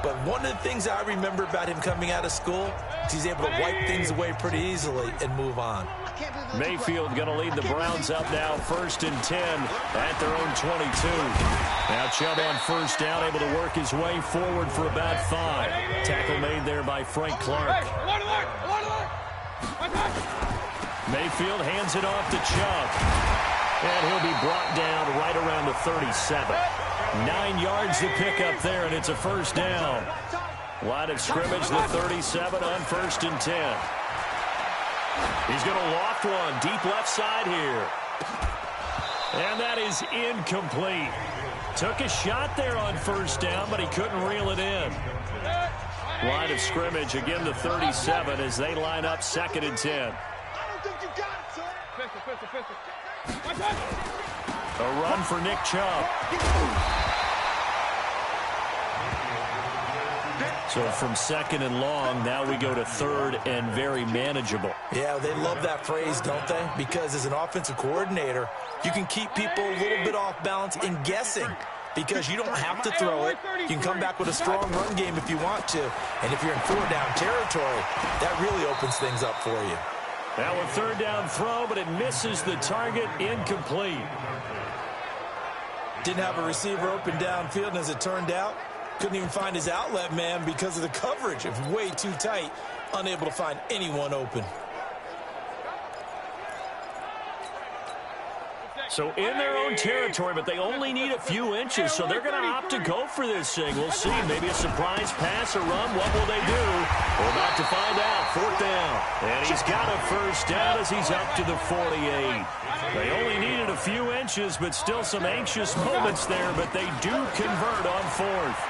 But one of the things I remember about him coming out of school is he's able to wipe things away pretty easily and move on. Mayfield going to lead the Browns up now, 1st and 10 at their own 22. Now Chubb on first down, able to work his way forward for about 5. Tackle made there by Frank Clark. Mayfield hands it off to Chubb. And he'll be brought down right around the 37. 9 yards to pick up there, and it's a first down. Line of scrimmage, the 37 on 1st and 10. He's going to loft one deep left side here. And that is incomplete. Took a shot there on first down, but he couldn't reel it in. Line of scrimmage, again the 37 as they line up 2nd and 10. A run for Nick Chubb. So from 2nd and long, now we go to 3rd and very manageable. Yeah, they love that phrase, don't they? Because as an offensive coordinator, you can keep people a little bit off balance in guessing because you don't have to throw it. You can come back with a strong run game if you want to. And if you're in 4-down territory, that really opens things up for you. Now a 3rd down throw, but it misses the target, incomplete. Didn't have a receiver open downfield, and as it turned out, couldn't even find his outlet man because of the coverage. It was way too tight, unable to find anyone open. So in their own territory, but they only need a few inches, so they're going to opt to go for this thing. We'll see. Maybe a surprise pass or run. What will they do? We're about to find out. 4th down. And he's got a first down as he's up to the 48. They only needed a few inches, but still some anxious moments there, but they do convert on 4th.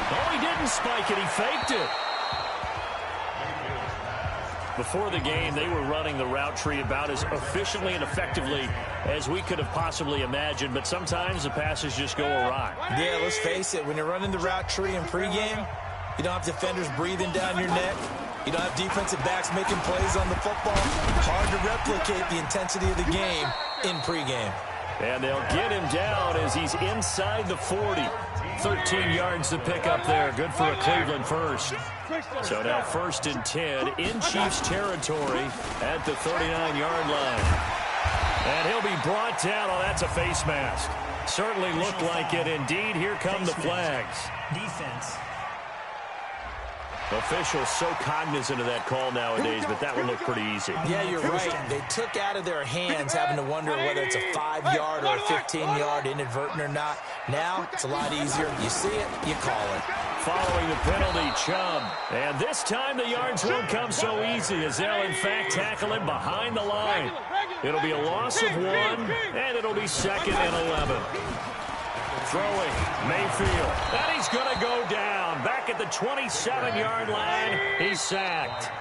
Oh, he didn't spike it. He faked it. Before the game, they were running the route tree about as efficiently and effectively as we could have possibly imagined, but sometimes the passes just go awry. Yeah, let's face it. When you're running the route tree in pregame, you don't have defenders breathing down your neck. You don't have defensive backs making plays on the football. Hard to replicate the intensity of the game in pregame. And they'll get him down as he's inside the 40. 13 yards to pick up there. Good for a Cleveland first. So now 1st and 10 in Chiefs territory at the 39-yard line. And he'll be brought down. Oh, that's a face mask. Certainly looked like it. Indeed, here come the flags. Defense. Officials so cognizant of that call nowadays, but that one looked pretty easy. Yeah, you're right. They took out of their hands having to wonder whether it's a 5-yard or a 15-yard inadvertent or not. Now, it's a lot easier. You see it, you call it. Following the penalty, Chubb. And this time the yards won't come so easy as they'll, in fact, tackle him behind the line. It'll be a loss of 1, and it'll be 2nd and 11. Throwing, Mayfield. And he's going to go down. Back at the 27-yard line, he's sacked.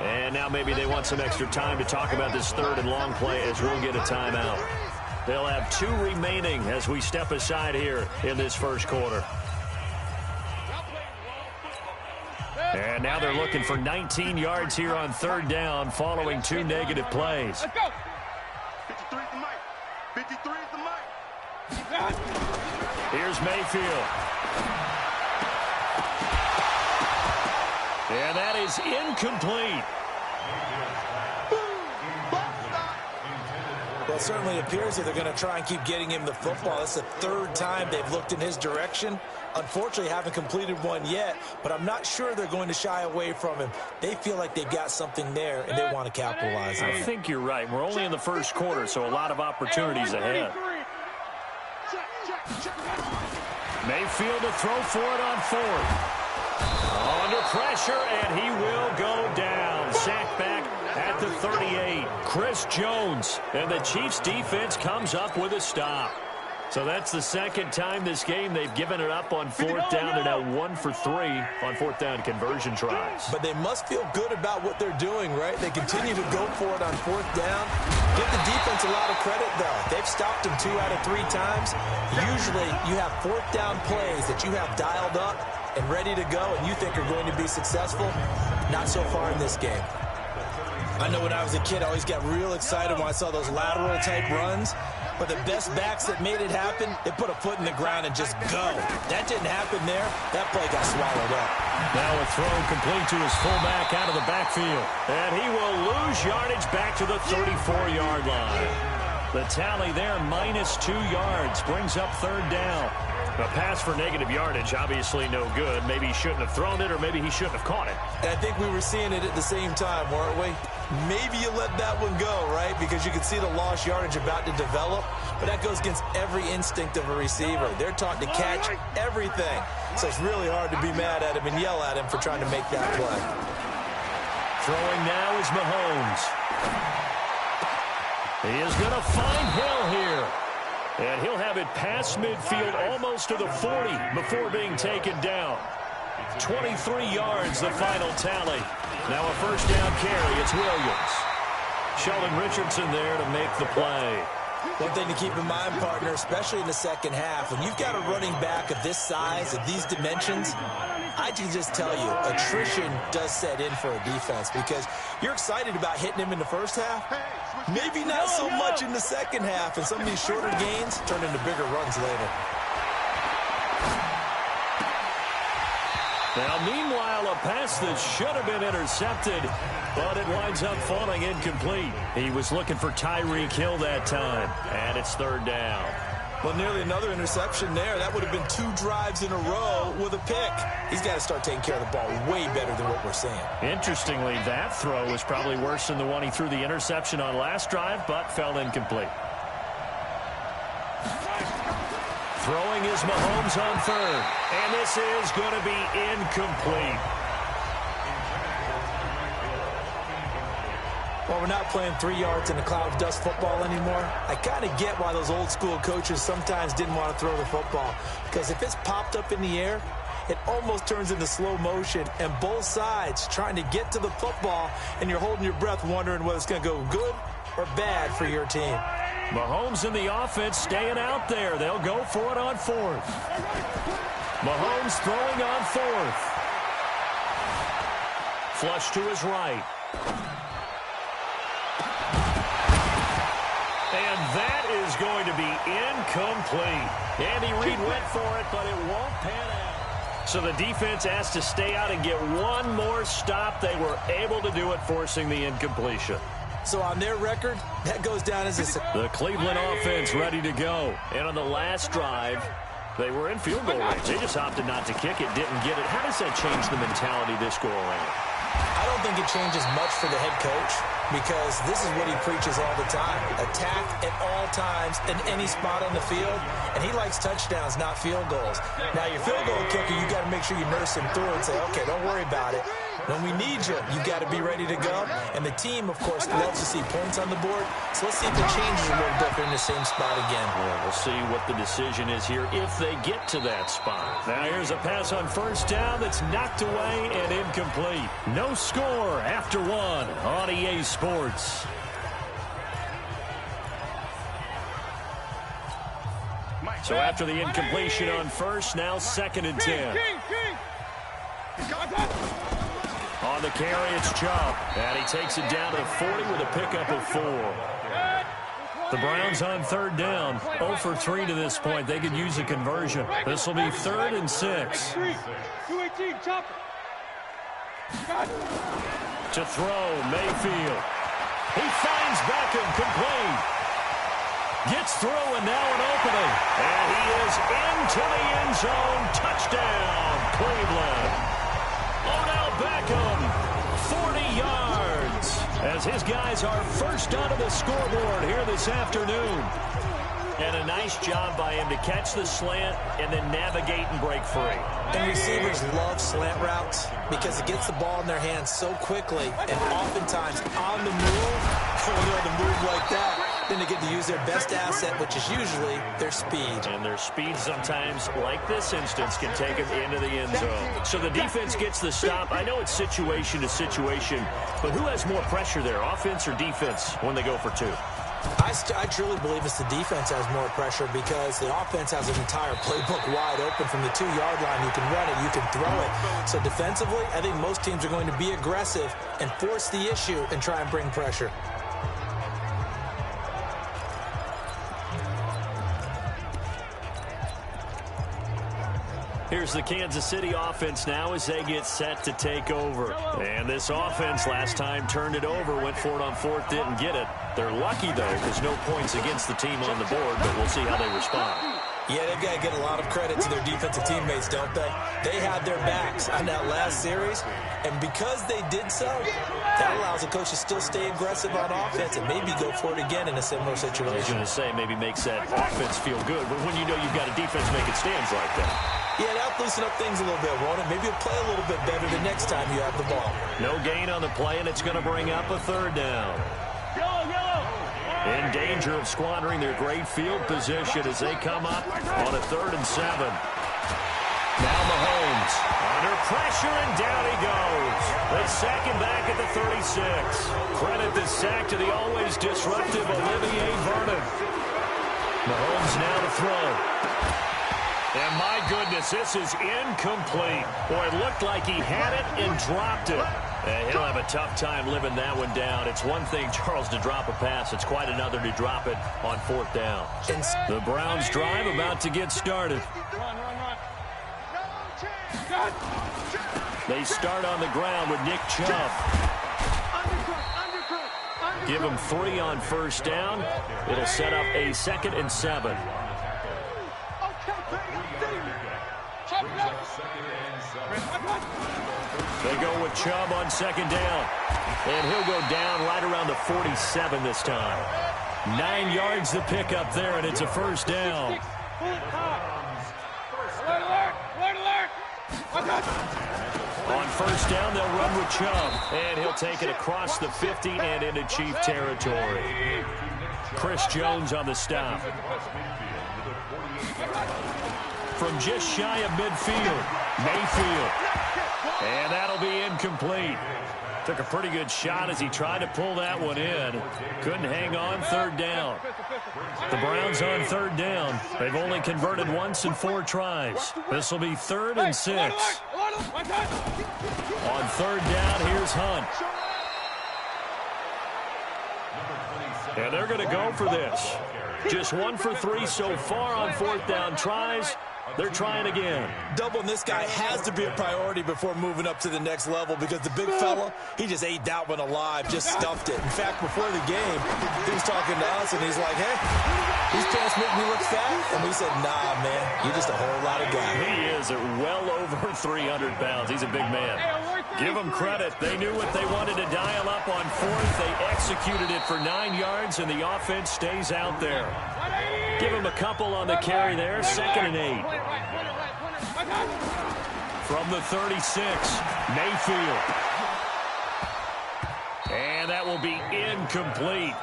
And now maybe they want some extra time to talk about this 3rd and long play as we'll get a timeout. They'll have 2 remaining as we step aside here in this first quarter. And now they're looking for 19 yards here on 3rd down following 2 negative plays. Let's go. 53 is the mic. 53 is the mic. Here's Mayfield. And that is incomplete. Well, it certainly appears that they're going to try and keep getting him the football. It's the 3rd time they've looked in his direction. Unfortunately, haven't completed one yet, but I'm not sure they're going to shy away from him. They feel like they've got something there, and they want to capitalize on it. I think you're right. We're only in the first quarter, so a lot of opportunities ahead. Mayfield to throw for it on 4th. Under pressure, and he will go down. Sacked back at the 38. Chris Jones, and the Chiefs defense comes up with a stop. So that's the 2nd time this game they've given it up on 4th down. They're now 1 for 3 on 4th down conversion tries. But they must feel good about what they're doing, right? They continue to go for it on 4th down. Give the defense a lot of credit, though. They've stopped them 2 out of 3 times. Usually, you have 4th down plays that you have dialed up and ready to go, and you think are going to be successful. Not so far in this game. I know when I was a kid, I always got real excited when I saw those lateral-type runs. But the best backs that made it happen, they put a foot in the ground and just go. That didn't happen there. That play got swallowed up. Now a throw complete to his fullback out of the backfield. And he will lose yardage back to the 34-yard line. The tally there, -2 yards, brings up third down. A pass for negative yardage, obviously no good. Maybe he shouldn't have thrown it, or maybe he shouldn't have caught it. And I think we were seeing it at the same time, weren't we? Maybe you let that one go, right? Because you can see the lost yardage about to develop. But that goes against every instinct of a receiver. They're taught to catch everything. So it's really hard to be mad at him and yell at him for trying to make that play. Throwing now is Mahomes. He is going to find Hill here. And he'll have it past midfield almost to the 40 before being taken down. 23 yards, the final tally. Now a first down carry. It's Williams. Sheldon Richardson there to make the play. One thing to keep in mind, partner, especially in the second half, when you've got a running back of this size, of these dimensions, I can just tell you, attrition does set in for a defense because you're excited about hitting him in the first half. Maybe not so much in the second half, and some of these shorter gains turn into bigger runs later. Now, meanwhile, a pass that should have been intercepted, but it winds up falling incomplete. He was looking for Tyreek Hill that time, and it's third down. Well, nearly another interception there. That would have been 2 drives in a row with a pick. He's got to start taking care of the ball way better than what we're seeing. Interestingly, that throw was probably worse than the one he threw the interception on last drive, but fell incomplete. Throwing is Mahomes on third, and this is going to be incomplete. Well, we're not playing 3 yards in a cloud of dust football anymore. I kind of get why those old school coaches sometimes didn't want to throw the football. Because if it's popped up in the air, it almost turns into slow motion. And both sides trying to get to the football, and you're holding your breath wondering whether it's going to go good or bad for your team. Mahomes and the offense staying out there. They'll go for it on fourth. Mahomes throwing on fourth. Flush to his right. And that is going to be incomplete. Andy Reid went for it, but it won't pan out. So the defense asked to stay out and get one more stop. They were able to do it, forcing the incompletion. So on their record, that goes down as a... The Cleveland offense ready to go. And on the last drive, they were in field goal range. They just opted not to kick it, didn't get it. How does that change the mentality this go around? I don't think it changes much for the head coach because this is what he preaches all the time. Attack at all times in any spot on the field, and he likes touchdowns, not field goals. Now, your field goal kicker, you got to make sure you nurse him through and say, okay, don't worry about it. When we need you, you got to be ready to go. And the team, of course, loves to see points on the board. So let's see if it changes a little bit in the same spot again. Well, we'll see what the decision is here if they get to that spot. Now here's a pass on first down that's knocked away and incomplete. No score after one on EA Sports. So after the incompletion on first, now 2nd and 10. On the carry, it's Chubb. And he takes it down to the 40 with a pickup of 4. The Browns on third down. 0 for 3 to this point. They could use a conversion. This will be 3rd and 6. To throw, Mayfield. He finds Beckham complete. Gets through and now an opening. And he is into the end zone. Touchdown, Cleveland. Odell Beckham, 40 yards. As his guys are first onto the scoreboard here this afternoon. And a nice job by him to catch the slant and then navigate and break free. And receivers love slant routes because it gets the ball in their hands so quickly and oftentimes on the move. When they're on the move like that, then they get to use their best asset, which is usually their speed. And their speed sometimes, like this instance, can take them into the end zone. So the defense gets the stop. I know it's situation to situation, but who has more pressure there, offense or defense, when they go for 2? I truly believe it's the defense has more pressure because the offense has an entire playbook wide open from the 2-yard line. You can run it, you can throw it. So defensively, I think most teams are going to be aggressive and force the issue and try and bring pressure. Here's the Kansas City offense now as they get set to take over. And this offense last time turned it over, went for it on fourth, didn't get it. They're lucky, though, because no points against the team on the board, but we'll see how they respond. Yeah, they've got to get a lot of credit to their defensive teammates, don't they? They had their backs on that last series, and because they did so, that allows the coach to still stay aggressive on offense and maybe go for it again in a similar situation. I was going to say, maybe makes that offense feel good, but when you know you've got a defense making stands like that. Yeah, that'll loosen up things a little bit, won't it? Maybe you'll play a little bit better the next time you have the ball. No gain on the play, and it's going to bring up a third down. In danger of squandering their great field position as they come up on a 3rd and 7. Now Mahomes under pressure, and down he goes. They sack him back at the 36. Credit this sack to the always disruptive Olivier Vernon. Mahomes now to throw. And my goodness, this is incomplete. Boy, it looked like he had it and dropped it. He'll have a tough time living that one down. It's one thing, Charles, to drop a pass. It's quite another to drop it on 4th down. The Browns drive about to get started. They start on the ground with Nick Chubb. Give him 3 on 1st down. It'll set up a 2nd and 7. They go with Chubb on 2nd down. And he'll go down right around the 47 this time. 9 yards to pick up there, and it's a 1st down. On 1st down, they'll run with Chubb. And he'll take it across the 50 and into Chief territory. Chris Jones on the stop. From just shy of midfield, Mayfield. And that'll be incomplete. Took a pretty good shot as he tried to pull that one in. Couldn't hang on 3rd down. The Browns on 3rd down. They've only converted once in 4 tries. This will be 3rd and 6. On 3rd down, here's Hunt. And they're going to go for this. Just 1 for 3 so far on 4th down tries. They're trying again. Doubling this guy has to be a priority before moving up to the next level because the big fella, he just ate that one alive, just stuffed it. In fact, before the game, he was talking to us, and he's like, hey, these pants make me look fat? And we said, nah, man, you're just a whole lot of guy. He is at well over 300 pounds. He's a big man. Give them credit. They knew what they wanted to dial up on 4th. They executed it for 9 yards, and the offense stays out there. Give him a couple on the carry there. 2nd and 8. From the 36, Mayfield. And that will be incomplete.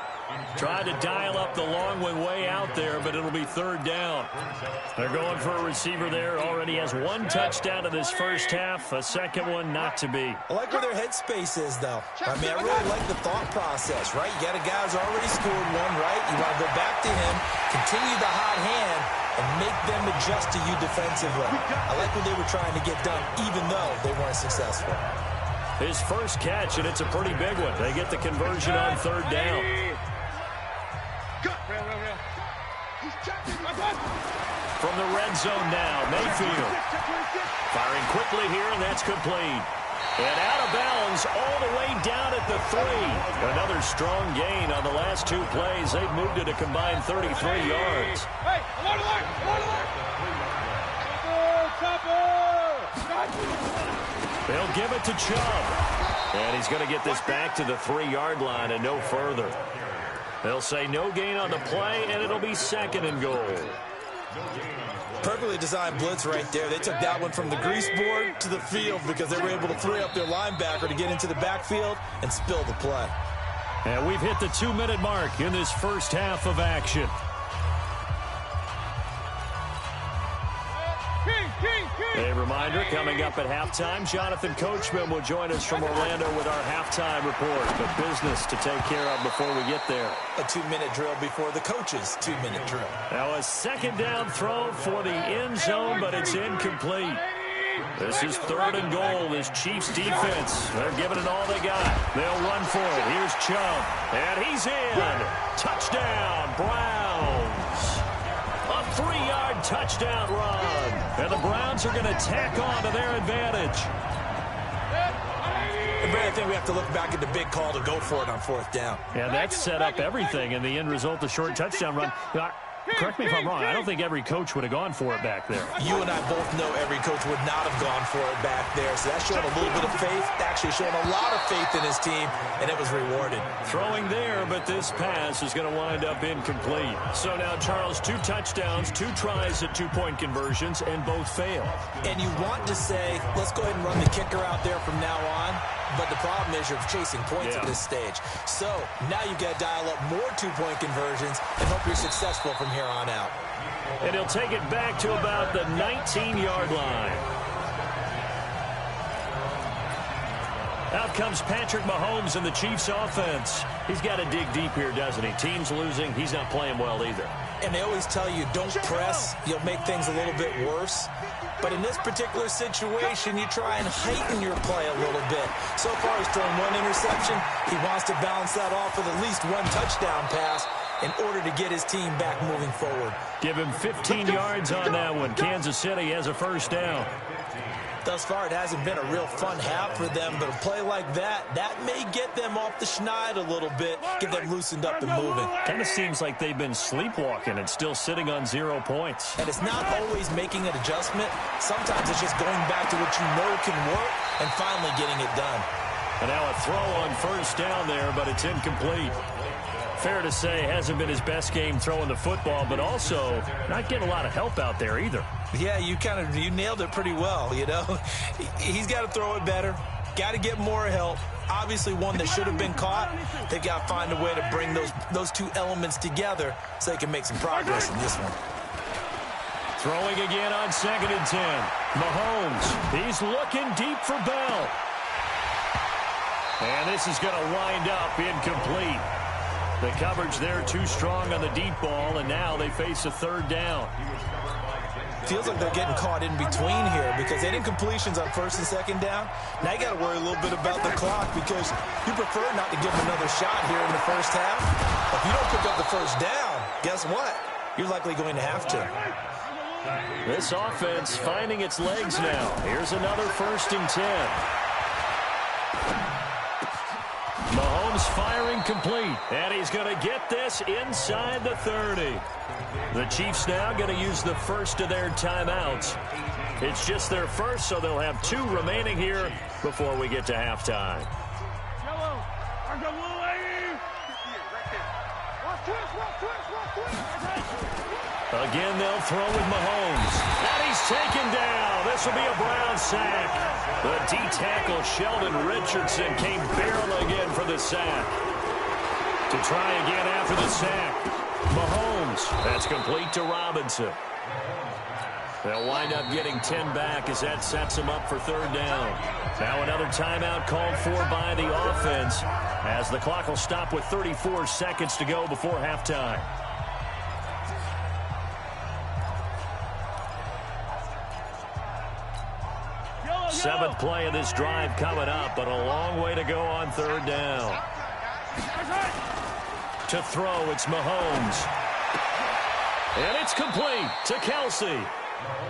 Tried to dial up the long one way out there, but it'll be 3rd down. They're going for a receiver there. Already has 1 touchdown in this first half. A 2nd one not to be. I like where their headspace is, though. I mean, I really like the thought process, right? You got a guy who's already scored 1, right? You want to go back to him, continue the hot hand, and make them adjust to you defensively. I like what they were trying to get done, even though they weren't successful. His first catch, and it's a pretty big one. They get the conversion on 3rd down. From the red zone now, Mayfield. Firing quickly here, and that's complete. And out of bounds all the way down at the 3. Another strong gain on the last 2 plays. They've moved it a combined 33 yards. They'll give it to Chubb. And he's going to get this back to the 3-yard line and no further. They'll say no gain on the play, and it'll be 2nd and goal. Perfectly designed blitz right there. They took that one from the grease board to the field because they were able to free up their linebacker to get into the backfield and spill the play. And we've hit the 2-minute mark in this first half of action. A reminder, coming up at halftime, Jonathan Coachman will join us from Orlando with our halftime report. But business to take care of before we get there. A 2-minute drill before the coach's 2-minute drill. Now a 2nd down throw for the end zone, but it's incomplete. This is 3rd and goal. This Chiefs defense, they're giving it all they got. They'll run for it. Here's Chubb, and he's in. Touchdown, Browns. A 3-yard touchdown run. And the Browns are going to tack on to their advantage. I think we have to look back at the big call to go for it on 4th down. Yeah, that set up everything, and the end result, the short touchdown run. Correct me if I'm wrong. I don't think every coach would have gone for it back there. You and I both know every coach would not have gone for it back there. So that's showing a little bit of faith, actually showing a lot of faith in his team, and it was rewarded. Throwing there, but this pass is going to wind up incomplete. So now, Charles, 2 touchdowns, 2 tries at 2-point conversions, and both failed. And you want to say, let's go ahead and run the kicker out there from now on. But the problem is you're chasing points at this stage. So now you've got to dial up more 2-point conversions and hope you're successful from here on out. And he'll take it back to about the 19-yard line. Out comes Patrick Mahomes in the Chiefs offense. He's got to dig deep here, doesn't he? Team's losing. He's not playing well either. And they always tell you, don't press. You'll make things a little bit worse. But in this particular situation, you try and heighten your play a little bit. So far, he's thrown 1 interception. He wants to balance that off with at least 1 touchdown pass in order to get his team back moving forward. Give him 15 yards on that one. Kansas City has a 1st down. Thus far, it hasn't been a real fun half for them, but a play like that may get them off the schneid a little bit, get them loosened up and moving. Kind of seems like they've been sleepwalking and still sitting on 0 points. And it's not always making an adjustment. Sometimes it's just going back to what you know can work and finally getting it done. And now a throw on 1st down there, but it's incomplete. Fair to say, hasn't been his best game throwing the football, but also not getting a lot of help out there either. Yeah, you nailed it pretty well, you know. He's got to throw it better, got to get more help. Obviously one that should have been caught. They've got to find a way to bring those 2 elements together so they can make some progress in this one. Throwing again on 2nd and 10. Mahomes, he's looking deep for Bell. And this is going to wind up incomplete. The coverage there too strong on the deep ball, and now they face a 3rd down. Feels like they're getting caught in between here because they did completions on 1st and 2nd down. Now you got to worry a little bit about the clock because you prefer not to give them another shot here in the 1st half. If you don't pick up the 1st down, guess what? You're likely going to have to. This offense finding its legs now. Here's another 1st and 10. Mahomes firing complete, and he's going to get this inside the 30. The Chiefs now going to use the 1st of their timeouts. It's just their 1st, so they'll have 2 remaining here before we get to halftime. Again, they'll throw with Mahomes. And he's taken down. This will be a Brown sack. The D-tackle Sheldon Richardson came barreling in for the sack. To try again after the sack. Mahomes. That's complete to Robinson. They'll wind up getting 10 back as that sets them up for 3rd down. Now another timeout called for by the offense as the clock will stop with 34 seconds to go before halftime. Seventh play of this drive coming up, but a long way to go on 3rd down. To throw, it's Mahomes. And it's complete to Kelsey.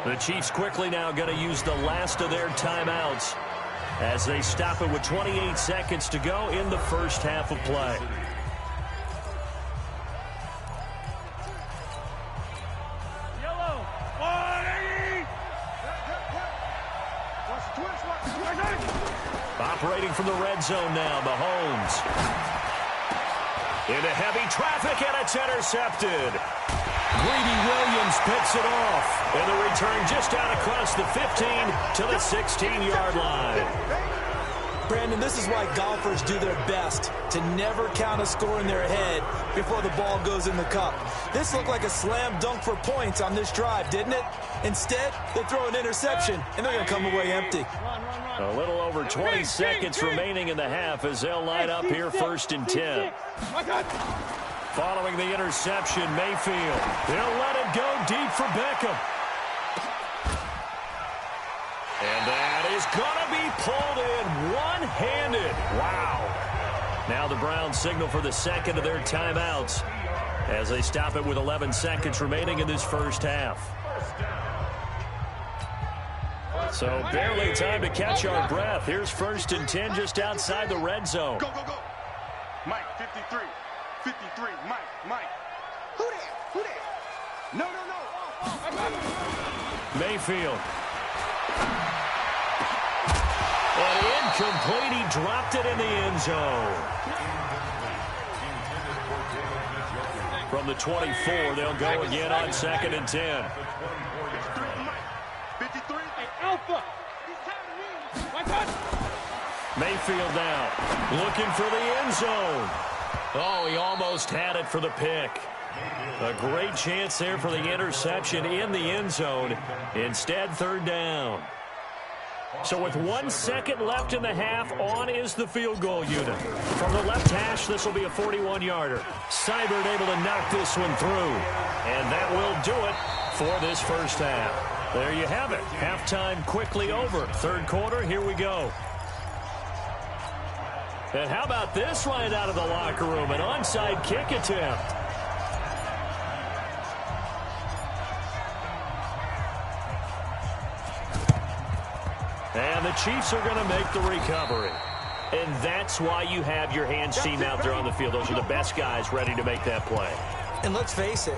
The Chiefs quickly now going to use the last of their timeouts as they stop it with 28 seconds to go in the 1st half of play. Operating from the red zone now, Mahomes. Into heavy traffic, and it's intercepted. Greedy Williams picks it off. And the return just out across the 15 to the 16-yard line. Brandon, this is why golfers do their best to never count a score in their head before the ball goes in the cup. This looked like a slam dunk for points on this drive, didn't it? Instead, they throw an interception, and they're going to come away empty. A little over 20 seconds remaining in the half as they'll line up here 1st and 10. Following the interception, Mayfield. They'll let it go deep for Beckham. And that is going to be pulled in one-handed. Wow. Now the Browns signal for the 2nd of their timeouts as they stop it with 11 seconds remaining in this first half. So barely time to catch our breath. Here's 1st and 10 just outside the red zone. Go, go, go. Mike, 53. 53. Mike. Who there? No. Mayfield. And incomplete. He dropped it in the end zone. From the 24, they'll go again on 2nd and 10. 53. Alpha. Mayfield now looking for the end zone. Oh, he almost had it for the pick. A great chance there for the interception in the end zone. Instead, 3rd down. So with 1 second left in the half, on is the field goal unit. From the left hash, this will be a 41-yarder. Seibert able to knock this one through. And that will do it for this first half. There you have it. Halftime quickly over. 3rd quarter, here we go. And how about this right out of the locker room? An onside kick attempt. And the Chiefs are going to make the recovery. And that's why you have your hands team out there on the field. Those are the best guys ready to make that play. And let's face it,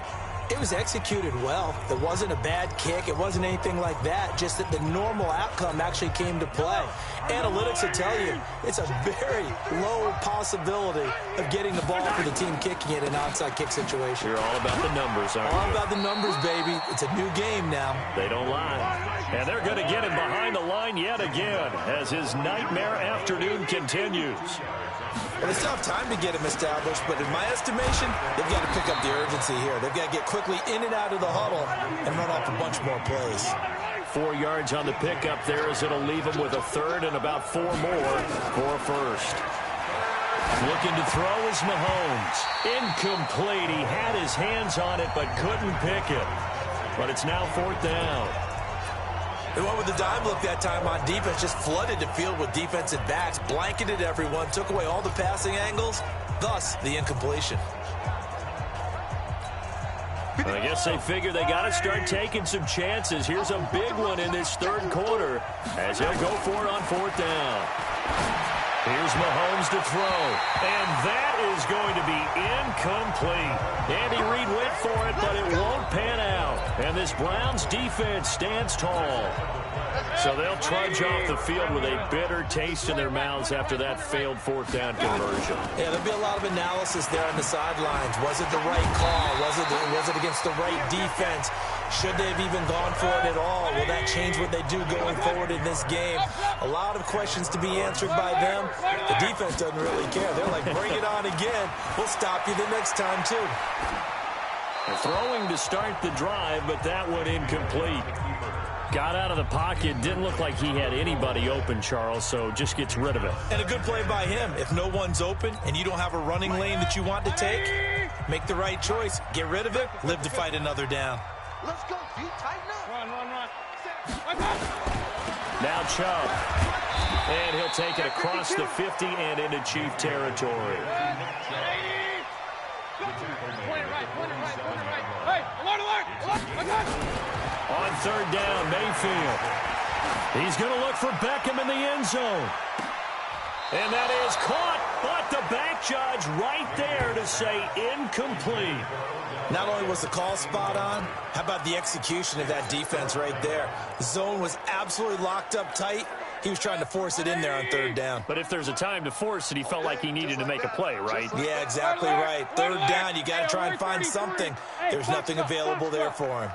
it was executed well. It wasn't a bad kick. It wasn't anything like that. Just that the normal outcome actually came to play. Analytics will tell you it's a very low possibility of getting the ball for the team kicking it in an onside kick situation. You're all about the numbers, aren't you? All about the numbers, baby. It's a new game now. They don't lie. And they're going to get him behind the line yet again as his nightmare afternoon continues. Well, they still have time to get him established, but in my estimation, they've got to pick up the urgency here. They've got to get quickly in and out of the huddle and run off a bunch more plays. 4 yards on the pickup there as it'll leave him with a 3rd and about 4 more for a 1st. Looking to throw is Mahomes. Incomplete. He had his hands on it but couldn't pick it. But it's now 4th down. They went with the dime look that time on defense, just flooded the field with defensive backs, blanketed everyone, took away all the passing angles, thus the incompletion. I guess they figure they got to start taking some chances. Here's a big one in this 3rd quarter as he'll go for it on 4th down. Here's Mahomes to throw, and that is going to be incomplete. Andy Reid went for it, but it won't pan out. And this Browns defense stands tall. So they'll trudge off the field with a bitter taste in their mouths after that failed 4th down conversion. Yeah, there'll be a lot of analysis there on the sidelines. Was it the right call? Was it against the right defense? Should they have even gone for it at all? Will that change what they do going forward in this game? A lot of questions to be answered by them. The defense doesn't really care. They're like, bring it on again. We'll stop you the next time, too. Throwing to start the drive, but that one incomplete. Got out of the pocket. Didn't look like he had anybody open, Charles, so just gets rid of it. And a good play by him. If no one's open and you don't have a running lane that you want to take, make the right choice. Get rid of it. Live to fight another down. Let's go. You tighten up. Run. Now Chubb. And he'll take it across the 50 and into Chief territory. Hey, alert! On 3rd down, Mayfield. He's going to look for Beckham in the end zone. And that is caught, but the back judge right there to say incomplete. Not only was the call spot on, how about the execution of that defense right there? The zone was absolutely locked up tight. He was trying to force it in there on 3rd down. But if there's a time to force it, he felt like he needed to make a play, right? Yeah, exactly right. 3rd down, you got to try and find something. There's nothing available there for him.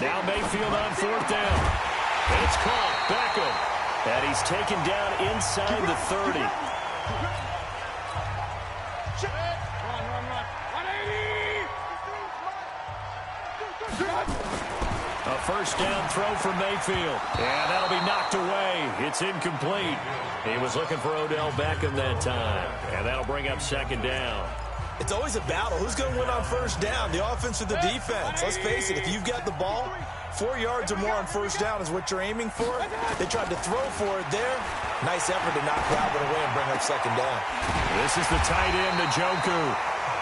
Now Mayfield on 4th down. It's caught. Beckham. And he's taken down inside the 30. A 1st down throw for Mayfield. And that'll be knocked away. It's incomplete. He was looking for Odell Beckham that time. And that'll bring up 2nd down. It's always a battle. Who's going to win on 1st down, the offense or the defense? Let's face it, if you've got the ball, 4 yards or more on 1st down is what you're aiming for. They tried to throw for it there. Nice effort to knock that one away and bring up 2nd down. This is the tight end, Njoku.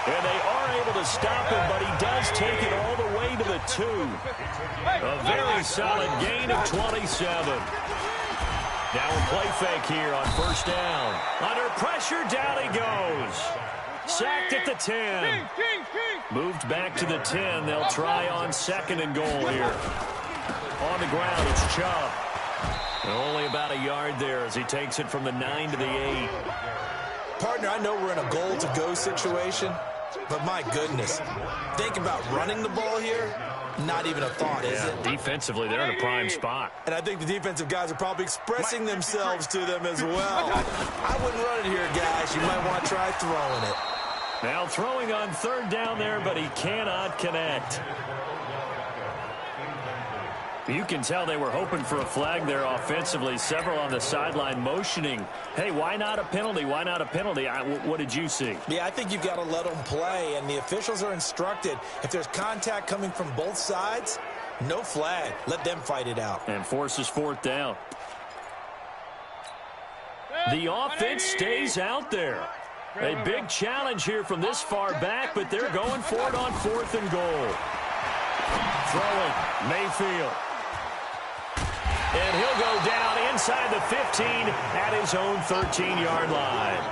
And they are able to stop him, but he does take it all the way to the 2. A very solid gain of 27. Now a play fake here on first down. Under pressure, down he goes. Sacked at the 10. Moved back to the 10. They'll try on 2nd and goal here. On the ground, it's Chubb. And only about a yard there as he takes it from the 9 to the 8. Partner, I know we're in a goal-to-go situation, but my goodness, think about running the ball here. Not even a thought, is it? Defensively, they're in a prime spot. And I think the defensive guys are probably expressing themselves to them as well. I wouldn't run it here, guys. You might want to try throwing it. Now throwing on 3rd down there, but he cannot connect. You can tell they were hoping for a flag there offensively. Several on the sideline motioning. Hey, why not a penalty? Why not a penalty? What did you see? Yeah, I think you've got to let them play, and the officials are instructed. If there's contact coming from both sides, no flag. Let them fight it out. And forces 4th down. The offense stays out there. A big challenge here from this far back, but they're going for it on 4th and goal. Throwing, Mayfield. And he'll go down inside the 15 at his own 13-yard line.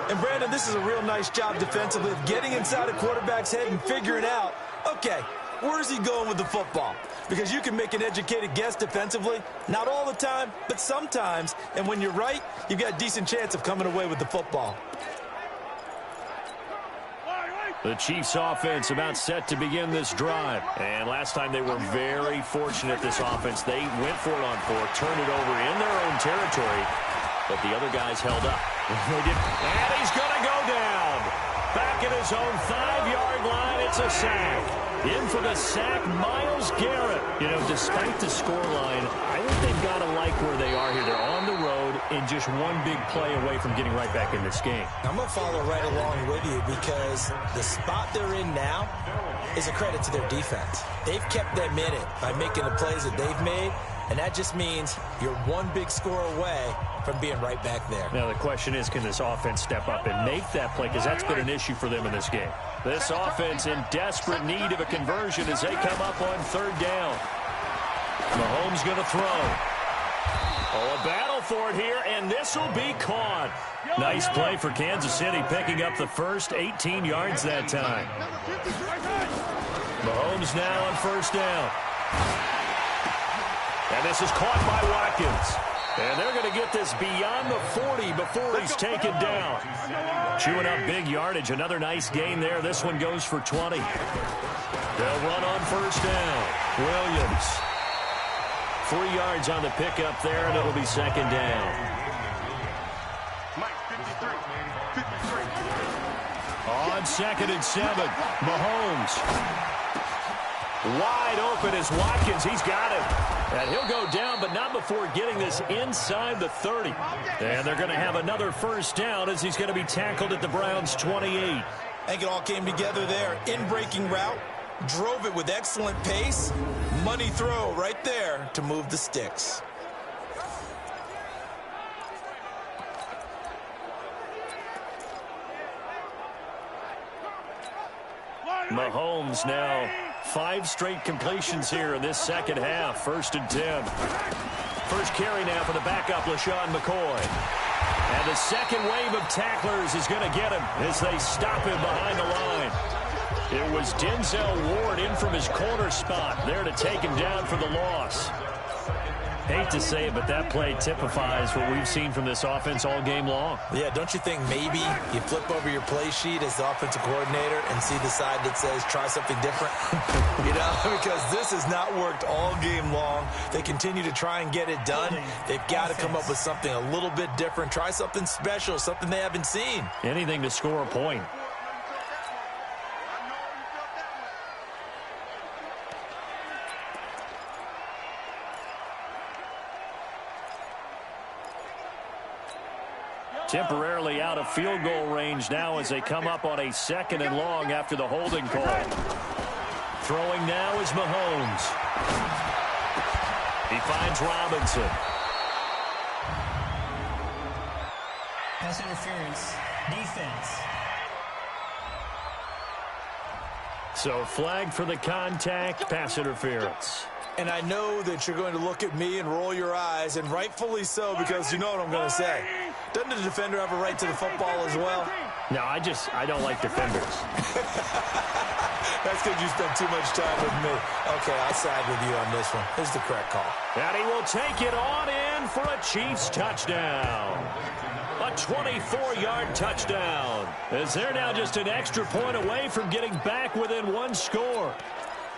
And, Brandon, this is a real nice job defensively of getting inside a quarterback's head and figuring out, okay, where's he going with the football? Because you can make an educated guess defensively. Not all the time, but sometimes. And when you're right, you've got a decent chance of coming away with the football. The Chiefs offense about set to begin this drive. And last time they were very fortunate, this offense. They went for it on 4th, turned it over in their own territory, but the other guys held up. They did. And he's going to go down. Back at his own 5-yard line, it's a sack. In for the sack, Myles Garrett. You know, despite the scoreline, I think they've got to like where they are here. They're on the road and just one big play away from getting right back in this game. I'm going to follow right along with you because the spot they're in now is a credit to their defense. They've kept them in it by making the plays that they've made, and that just means you're one big score away from being right back there. Now the question is, can this offense step up and make that play? Because that's been an issue for them in this game. This offense in desperate need of a conversion as they come up on 3rd down. Mahomes going to throw. Oh, a battle for it here, and this will be caught. Nice play for Kansas City, picking up the first 18 yards that time. Mahomes now on 1st down. And this is caught by Watkins. And they're going to get this beyond the 40 before he's taken down. Chewing up big yardage. Another nice gain there. This one goes for 20. They'll run on 1st down. Williams. 3 yards on the pickup there, and it'll be 2nd down. Mike, 53. 53. On 2nd and 7, Mahomes. Wide open is Watkins. He's got it. And he'll go down, but not before getting this inside the 30. And they're going to have another 1st down as he's going to be tackled at the Browns' 28. I think it all came together there. In-breaking route. Drove it with excellent pace. Money throw right there to move the sticks. Mahomes now 5 straight completions here in this second half. 1st and 10. First carry now for the backup, LaShawn McCoy. And the second wave of tacklers is going to get him as they stop him behind the line. It was Denzel Ward in from his corner spot there to take him down for the loss. Hate to say it, but that play typifies what we've seen from this offense all game long. Yeah, don't you think maybe you flip over your play sheet as the offensive coordinator and see the side that says try something different? You know, because this has not worked all game long. They continue to try and get it done. They've got to come up with something a little bit different. Try something special, something they haven't seen. Anything to score a point. Temporarily out of field goal range now as they come up on a 2nd and long after the holding call. Throwing now is Mahomes. He finds Robinson. Pass interference. Defense. So flag for the contact, pass interference. And I know that you're going to look at me and roll your eyes, and rightfully so, because you know what I'm going to say. Doesn't the defender have a right to the football as well? No, I don't like defenders. That's because you spent too much time with me. Okay, I'll side with you on this one. This is the correct call. And he will take it on in for a Chiefs touchdown. A 24-yard touchdown. As they're now just an extra point away from getting back within one score.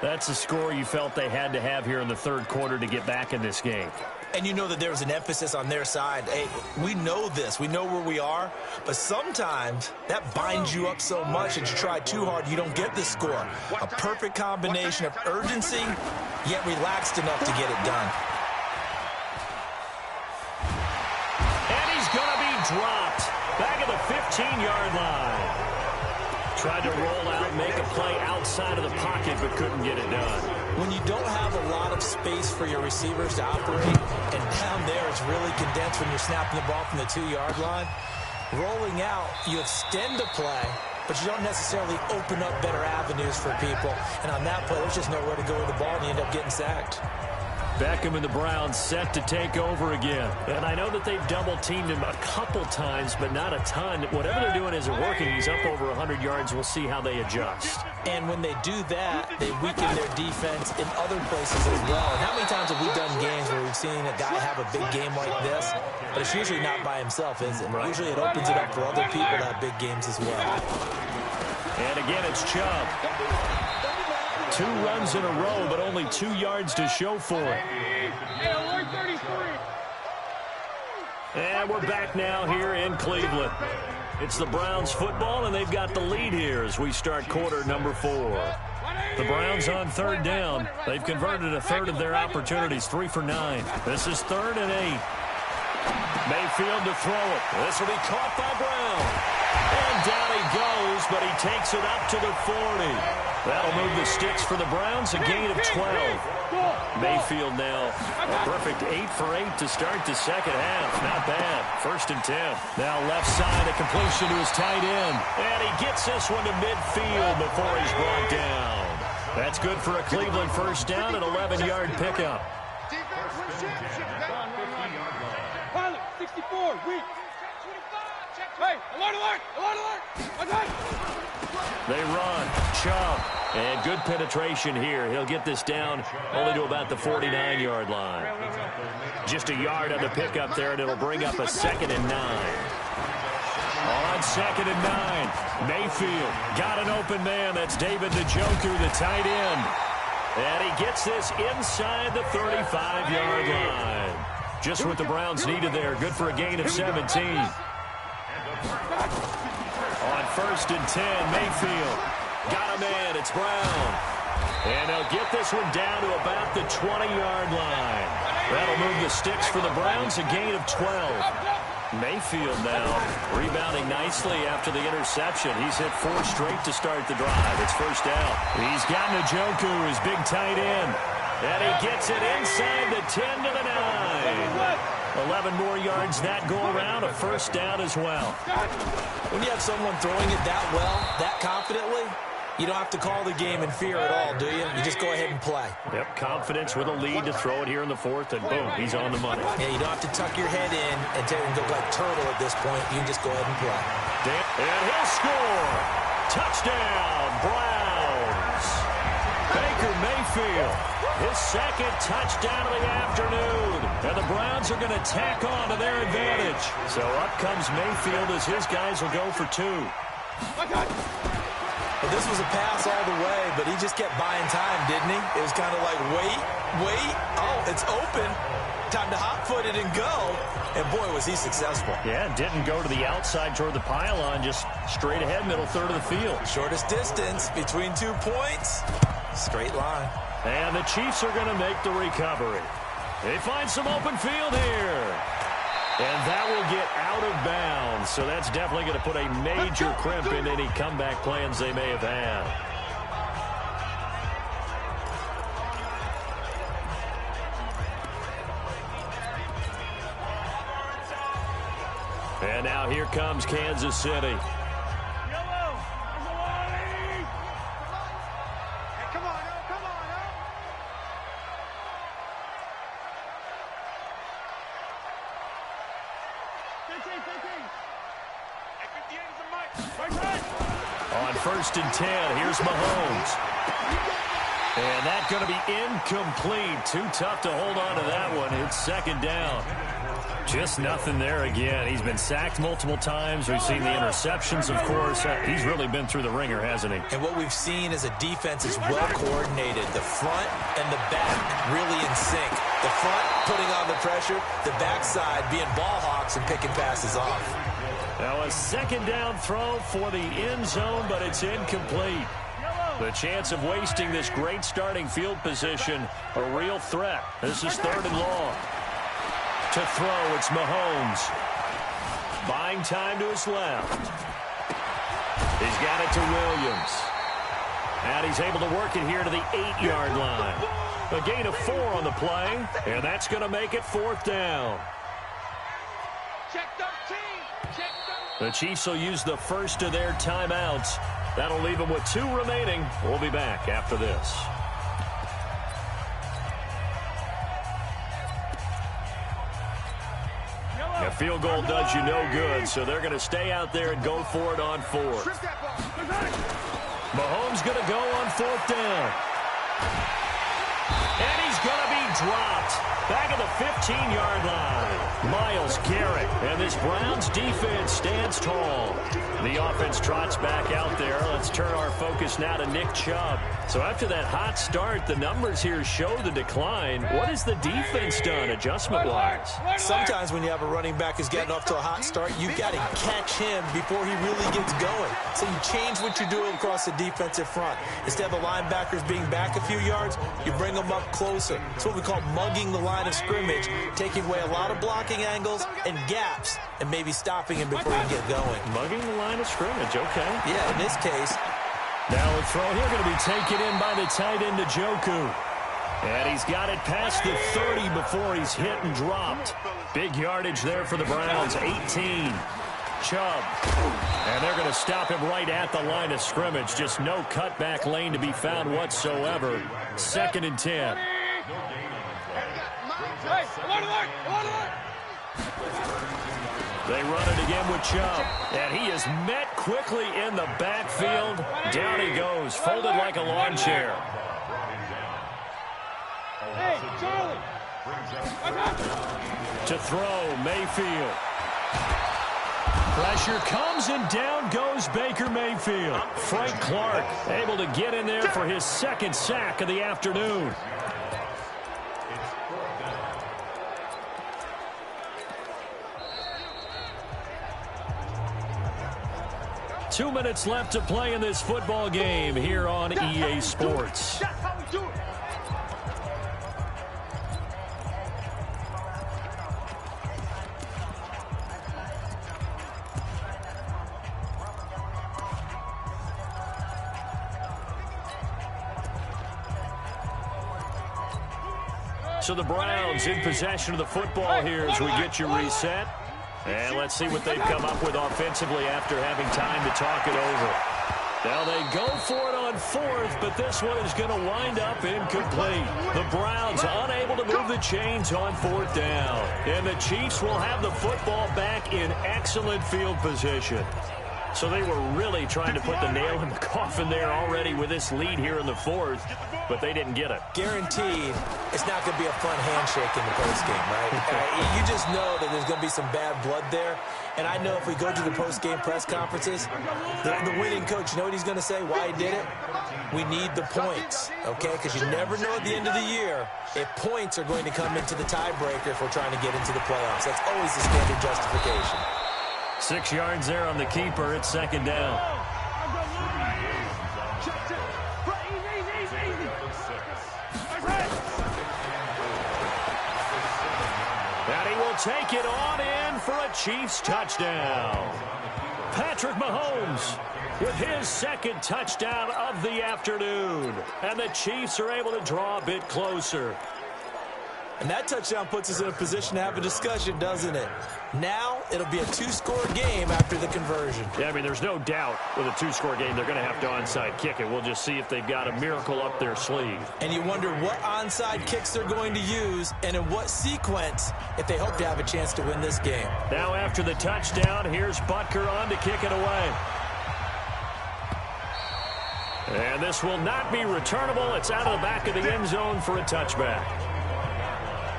That's the score you felt they had to have here in the third quarter to get back in this game. And you know that there was an emphasis on their side. Hey, we know this. We know where we are. But sometimes that binds you up so much that you try too hard, you don't get the score. A perfect combination of urgency, yet relaxed enough to get it done. And he's going to be dropped back at the 15-yard line. Tried to roll out, make a play outside of the pocket, but couldn't get it done. When you don't have a lot of space for your receivers to operate, and down there it's really condensed when you're snapping the ball from the 2-yard line, rolling out, you extend the play, but you don't necessarily open up better avenues for people. And on that play, there's just nowhere to go with the ball, and you end up getting sacked. Beckham and the Browns set to take over again. And I know that they've double-teamed him a couple times, but not a ton. Whatever they're doing isn't working. He's up over 100 yards. We'll see how they adjust. And when they do that, they weaken their defense in other places as well. And how many times have we done games where we've seen a guy have a big game like this? But it's usually not by himself, is it? Right. Usually it opens it up for other people to have big games as well. And again, it's Chubb. 2 runs in a row, but only 2 yards to show for it. And we're back now here in Cleveland. It's the Browns football, and they've got the lead here as we start quarter number 4. The Browns on third down. They've converted a third of their opportunities, 3 for 9. This is 3rd and 8. Mayfield to throw it. This will be caught by Brown. And down he goes, but he takes it up to the 40. That'll move the sticks for the Browns, a gain of 12. Mayfield now a perfect 8 for 8 to start the second half. Not bad. 1st and 10. Now left side, a completion to his tight end. And he gets this one to midfield before he's brought down. That's good for a Cleveland first down, an 11-yard pickup. Pilot, 64, weak. Hey, alert, alert, alert, alert. They run. Chubb. And good penetration here. He'll get this down only to about the 49-yard line. Just a yard on the pickup there, and it'll bring up a 2nd and 9. On 2nd and 9, Mayfield got an open man. That's David Njoku, the tight end. And he gets this inside the 35-yard line. Just what the Browns needed there. Good for a gain of 17. On 1st and 10, Mayfield got a man. It's Brown. And they'll get this one down to about the 20-yard line. That'll move the sticks for the Browns, a gain of 12. Mayfield now rebounding nicely after the interception. He's hit 4 straight to start the drive. It's first down. He's got Njoku, his big tight end. And he gets it inside the 10 to the 9. 11 more yards that go around, a first down as well. When you have someone throwing it that well, that confidently, you don't have to call the game in fear at all, do you? You just go ahead and play. Yep, confidence with a lead to throw it here in the 4th, and boom, he's on the money. Yeah, you don't have to tuck your head in and go like turtle at this point. You can just go ahead and play. And he'll score. Touchdown, Browns. Baker Mayfield, his 2nd touchdown of the afternoon. And the Browns are going to tack on to their advantage. So up comes Mayfield as his guys will go for 2. Well, this was a pass all the way, but he just kept buying time, didn't he? It was kind of like, wait. Oh, it's open. Time to hot-foot it and go. And, boy, was he successful. Yeah, didn't go to the outside toward the pylon, just straight ahead, middle third of the field. Shortest distance between 2 points. Straight line. And the Chiefs are going to make the recovery. They find some open field here. And that will get out of bounds. So that's definitely going to put a major crimp in any comeback plans they may have had. And now here comes Kansas City. 1st and 10. Here's Mahomes. And that's going to be incomplete. Too tough to hold on to that one. It's 2nd down. Just nothing there again. He's been sacked multiple times. We've seen the interceptions, of course. He's really been through the ringer, hasn't he? And what we've seen is a defense is well coordinated. The front and the back really in sync. The front putting on the pressure, the backside being ball hawks and picking passes off. Now a 2nd down throw for the end zone, but it's incomplete. The chance of wasting this great starting field position, a real threat. This is 3rd and long. To throw, it's Mahomes. Buying time to his left. He's got it to Williams. And he's able to work it here to the 8-yard line. A gain of 4 on the play, and that's going to make it 4th down. Check 13. Check 13. The Chiefs will use the first of their timeouts. That'll leave them with 2 remaining. We'll be back after this. A field goal does you no good, so they're going to stay out there and go for it on 4th. Mahomes going to go on 4th down. And he's going to be dropped. Back at the 15-yard line. Myles Garrett. And this Browns defense stands tall. The offense trots back out there. Let's turn our focus now to Nick Chubb. So after that hot start, the numbers here show the decline. What has the defense done adjustment-wise? Sometimes when you have a running back who's getting off to a hot start, you've got to catch him before he really gets going. So you change what you're doing across the defensive front. Instead of the linebackers being back a few yards, you bring them up closer. It's what we call mugging the line of scrimmage, taking away a lot of blocking angles and gaps, and maybe stopping him before he get going. Mugging the line of scrimmage, okay. Yeah, in this case. Now a throw here going to be taken in by the tight end, Njoku. And he's got it past the 30 before he's hit and dropped. Big yardage there for the Browns, 18. Chubb. And they're going to stop him right at the line of scrimmage. Just no cutback lane to be found whatsoever. 2nd and 10. They run it again with Chubb. And he is met quickly in the backfield. Down he goes, folded like a lawn chair. Hey, Charlie. To throw, Mayfield. Pressure comes and down goes Baker Mayfield. Frank Clark able to get in there for his 2nd sack of the afternoon. Two minutes left to play in this football game here on EA Sports. That's how we do it. So the Browns in possession of the football here as we get you reset. And let's see what they've come up with offensively after having time to talk it over. Now they go for it on 4th, but this one is going to wind up incomplete. The Browns unable to move the chains on 4th down. And the Chiefs will have the football back in excellent field position. So they were really trying to put the nail in the coffin there already with this lead here in the 4th, but they didn't get it. Guaranteed it's not going to be a fun handshake in the postgame, right? You just know that there's going to be some bad blood there. And I know if we go to the postgame press conferences, the winning coach, you know what he's going to say, why he did it? We need the points, okay? Because you never know at the end of the year if points are going to come into the tiebreaker if we're trying to get into the playoffs. That's always the standard justification. 6 yards there on the keeper. It's 2nd down. And he will take it on in for a Chiefs touchdown. Patrick Mahomes with his 2nd touchdown of the afternoon. And the Chiefs are able to draw a bit closer. And that touchdown puts us in a position to have a discussion, doesn't it? Now it'll be a 2-score game after the conversion. Yeah, I mean, there's no doubt with a 2-score game they're going to have to onside kick it. We'll just see if they've got a miracle up their sleeve. And you wonder what onside kicks they're going to use and in what sequence if they hope to have a chance to win this game. Now after the touchdown, here's Butker on to kick it away. And this will not be returnable. It's out of the back of the end zone for a touchback.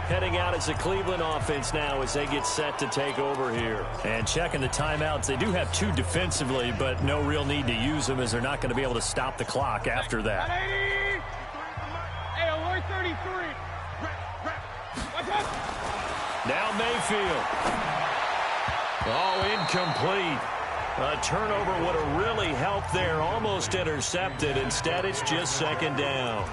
Heading out as the Cleveland offense now as they get set to take over here. And checking the timeouts. They do have 2 defensively, but no real need to use them as they're not going to be able to stop the clock after that. Hey, alert 33. Now Mayfield. Oh, incomplete. A turnover would have really helped there. Almost intercepted. Instead, it's just second down.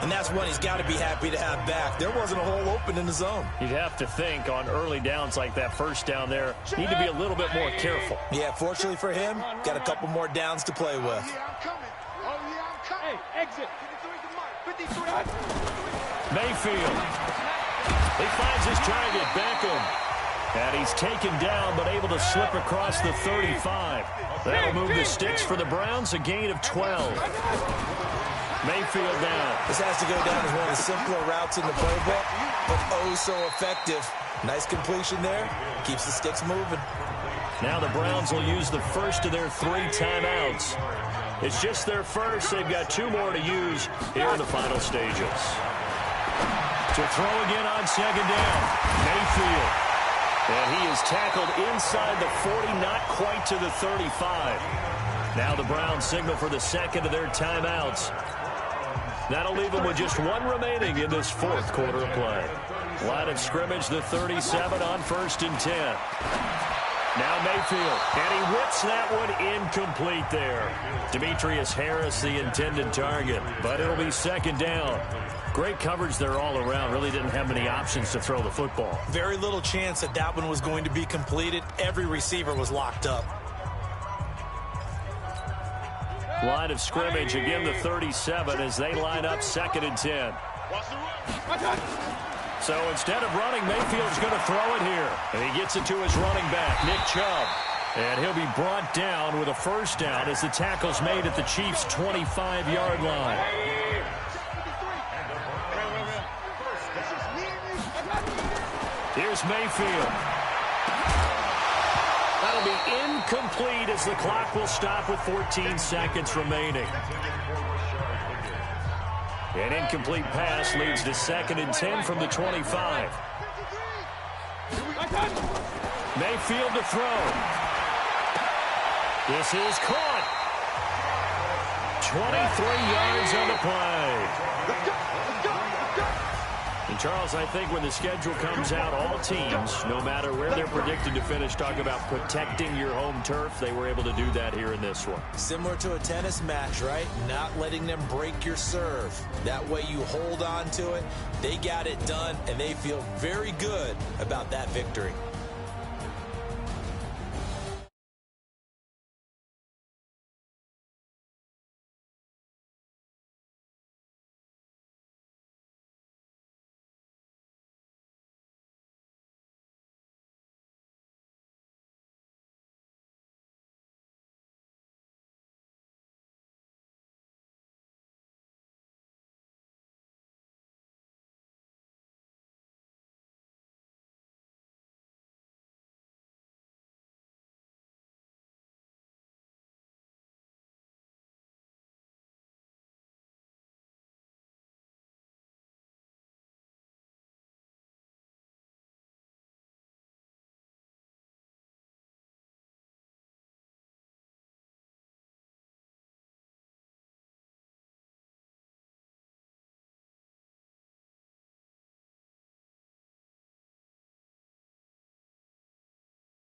And that's one he's got to be happy to have back. There wasn't a hole open in the zone. You'd have to think on early downs like that first down there, need to be a little bit more careful. Yeah, fortunately for him, got a couple more downs to play with. Oh, yeah, I'm coming. Hey, exit. 53. Mayfield. He finds his target, Beckham. And he's taken down, but able to slip across the 35. That'll move the sticks for the Browns, a gain of 12. Mayfield down. This has to go down as one of the simpler routes in the playbook, but oh so effective. Nice completion there. Keeps the sticks moving. Now the Browns will use the first of their 3 timeouts. It's just their first. They've got 2 more to use here in the final stages. To throw again on second down. Mayfield. And he is tackled inside the 40, not quite to the 35. Now the Browns signal for the second of their timeouts. That'll leave them with just 1 remaining in this 4th quarter of play. Line of scrimmage, the 37 on 1st and 10. Now Mayfield, and he whips that one incomplete there. Demetrius Harris, the intended target, but it'll be second down. Great coverage there all around. Really didn't have many options to throw the football. Very little chance that that one was going to be completed. Every receiver was locked up. Line of scrimmage, again the 37 as they line up 2nd and 10. So instead of running, Mayfield's going to throw it here. And he gets it to his running back, Nick Chubb. And he'll be brought down with a first down as the tackle's made at the Chiefs' 25-yard line. Here's Mayfield. That'll be incomplete as the clock will stop with 14 seconds remaining. An incomplete pass leads to 2nd and 10 from the 25. Mayfield to throw. This is caught. 23 yards on the play. And Charles, I think when the schedule comes out, all teams, no matter where they're predicted to finish, talk about protecting your home turf. They were able to do that here in this one. Similar to a tennis match, right? Not letting them break your serve. That way you hold on to it. They got it done, and they feel very good about that victory.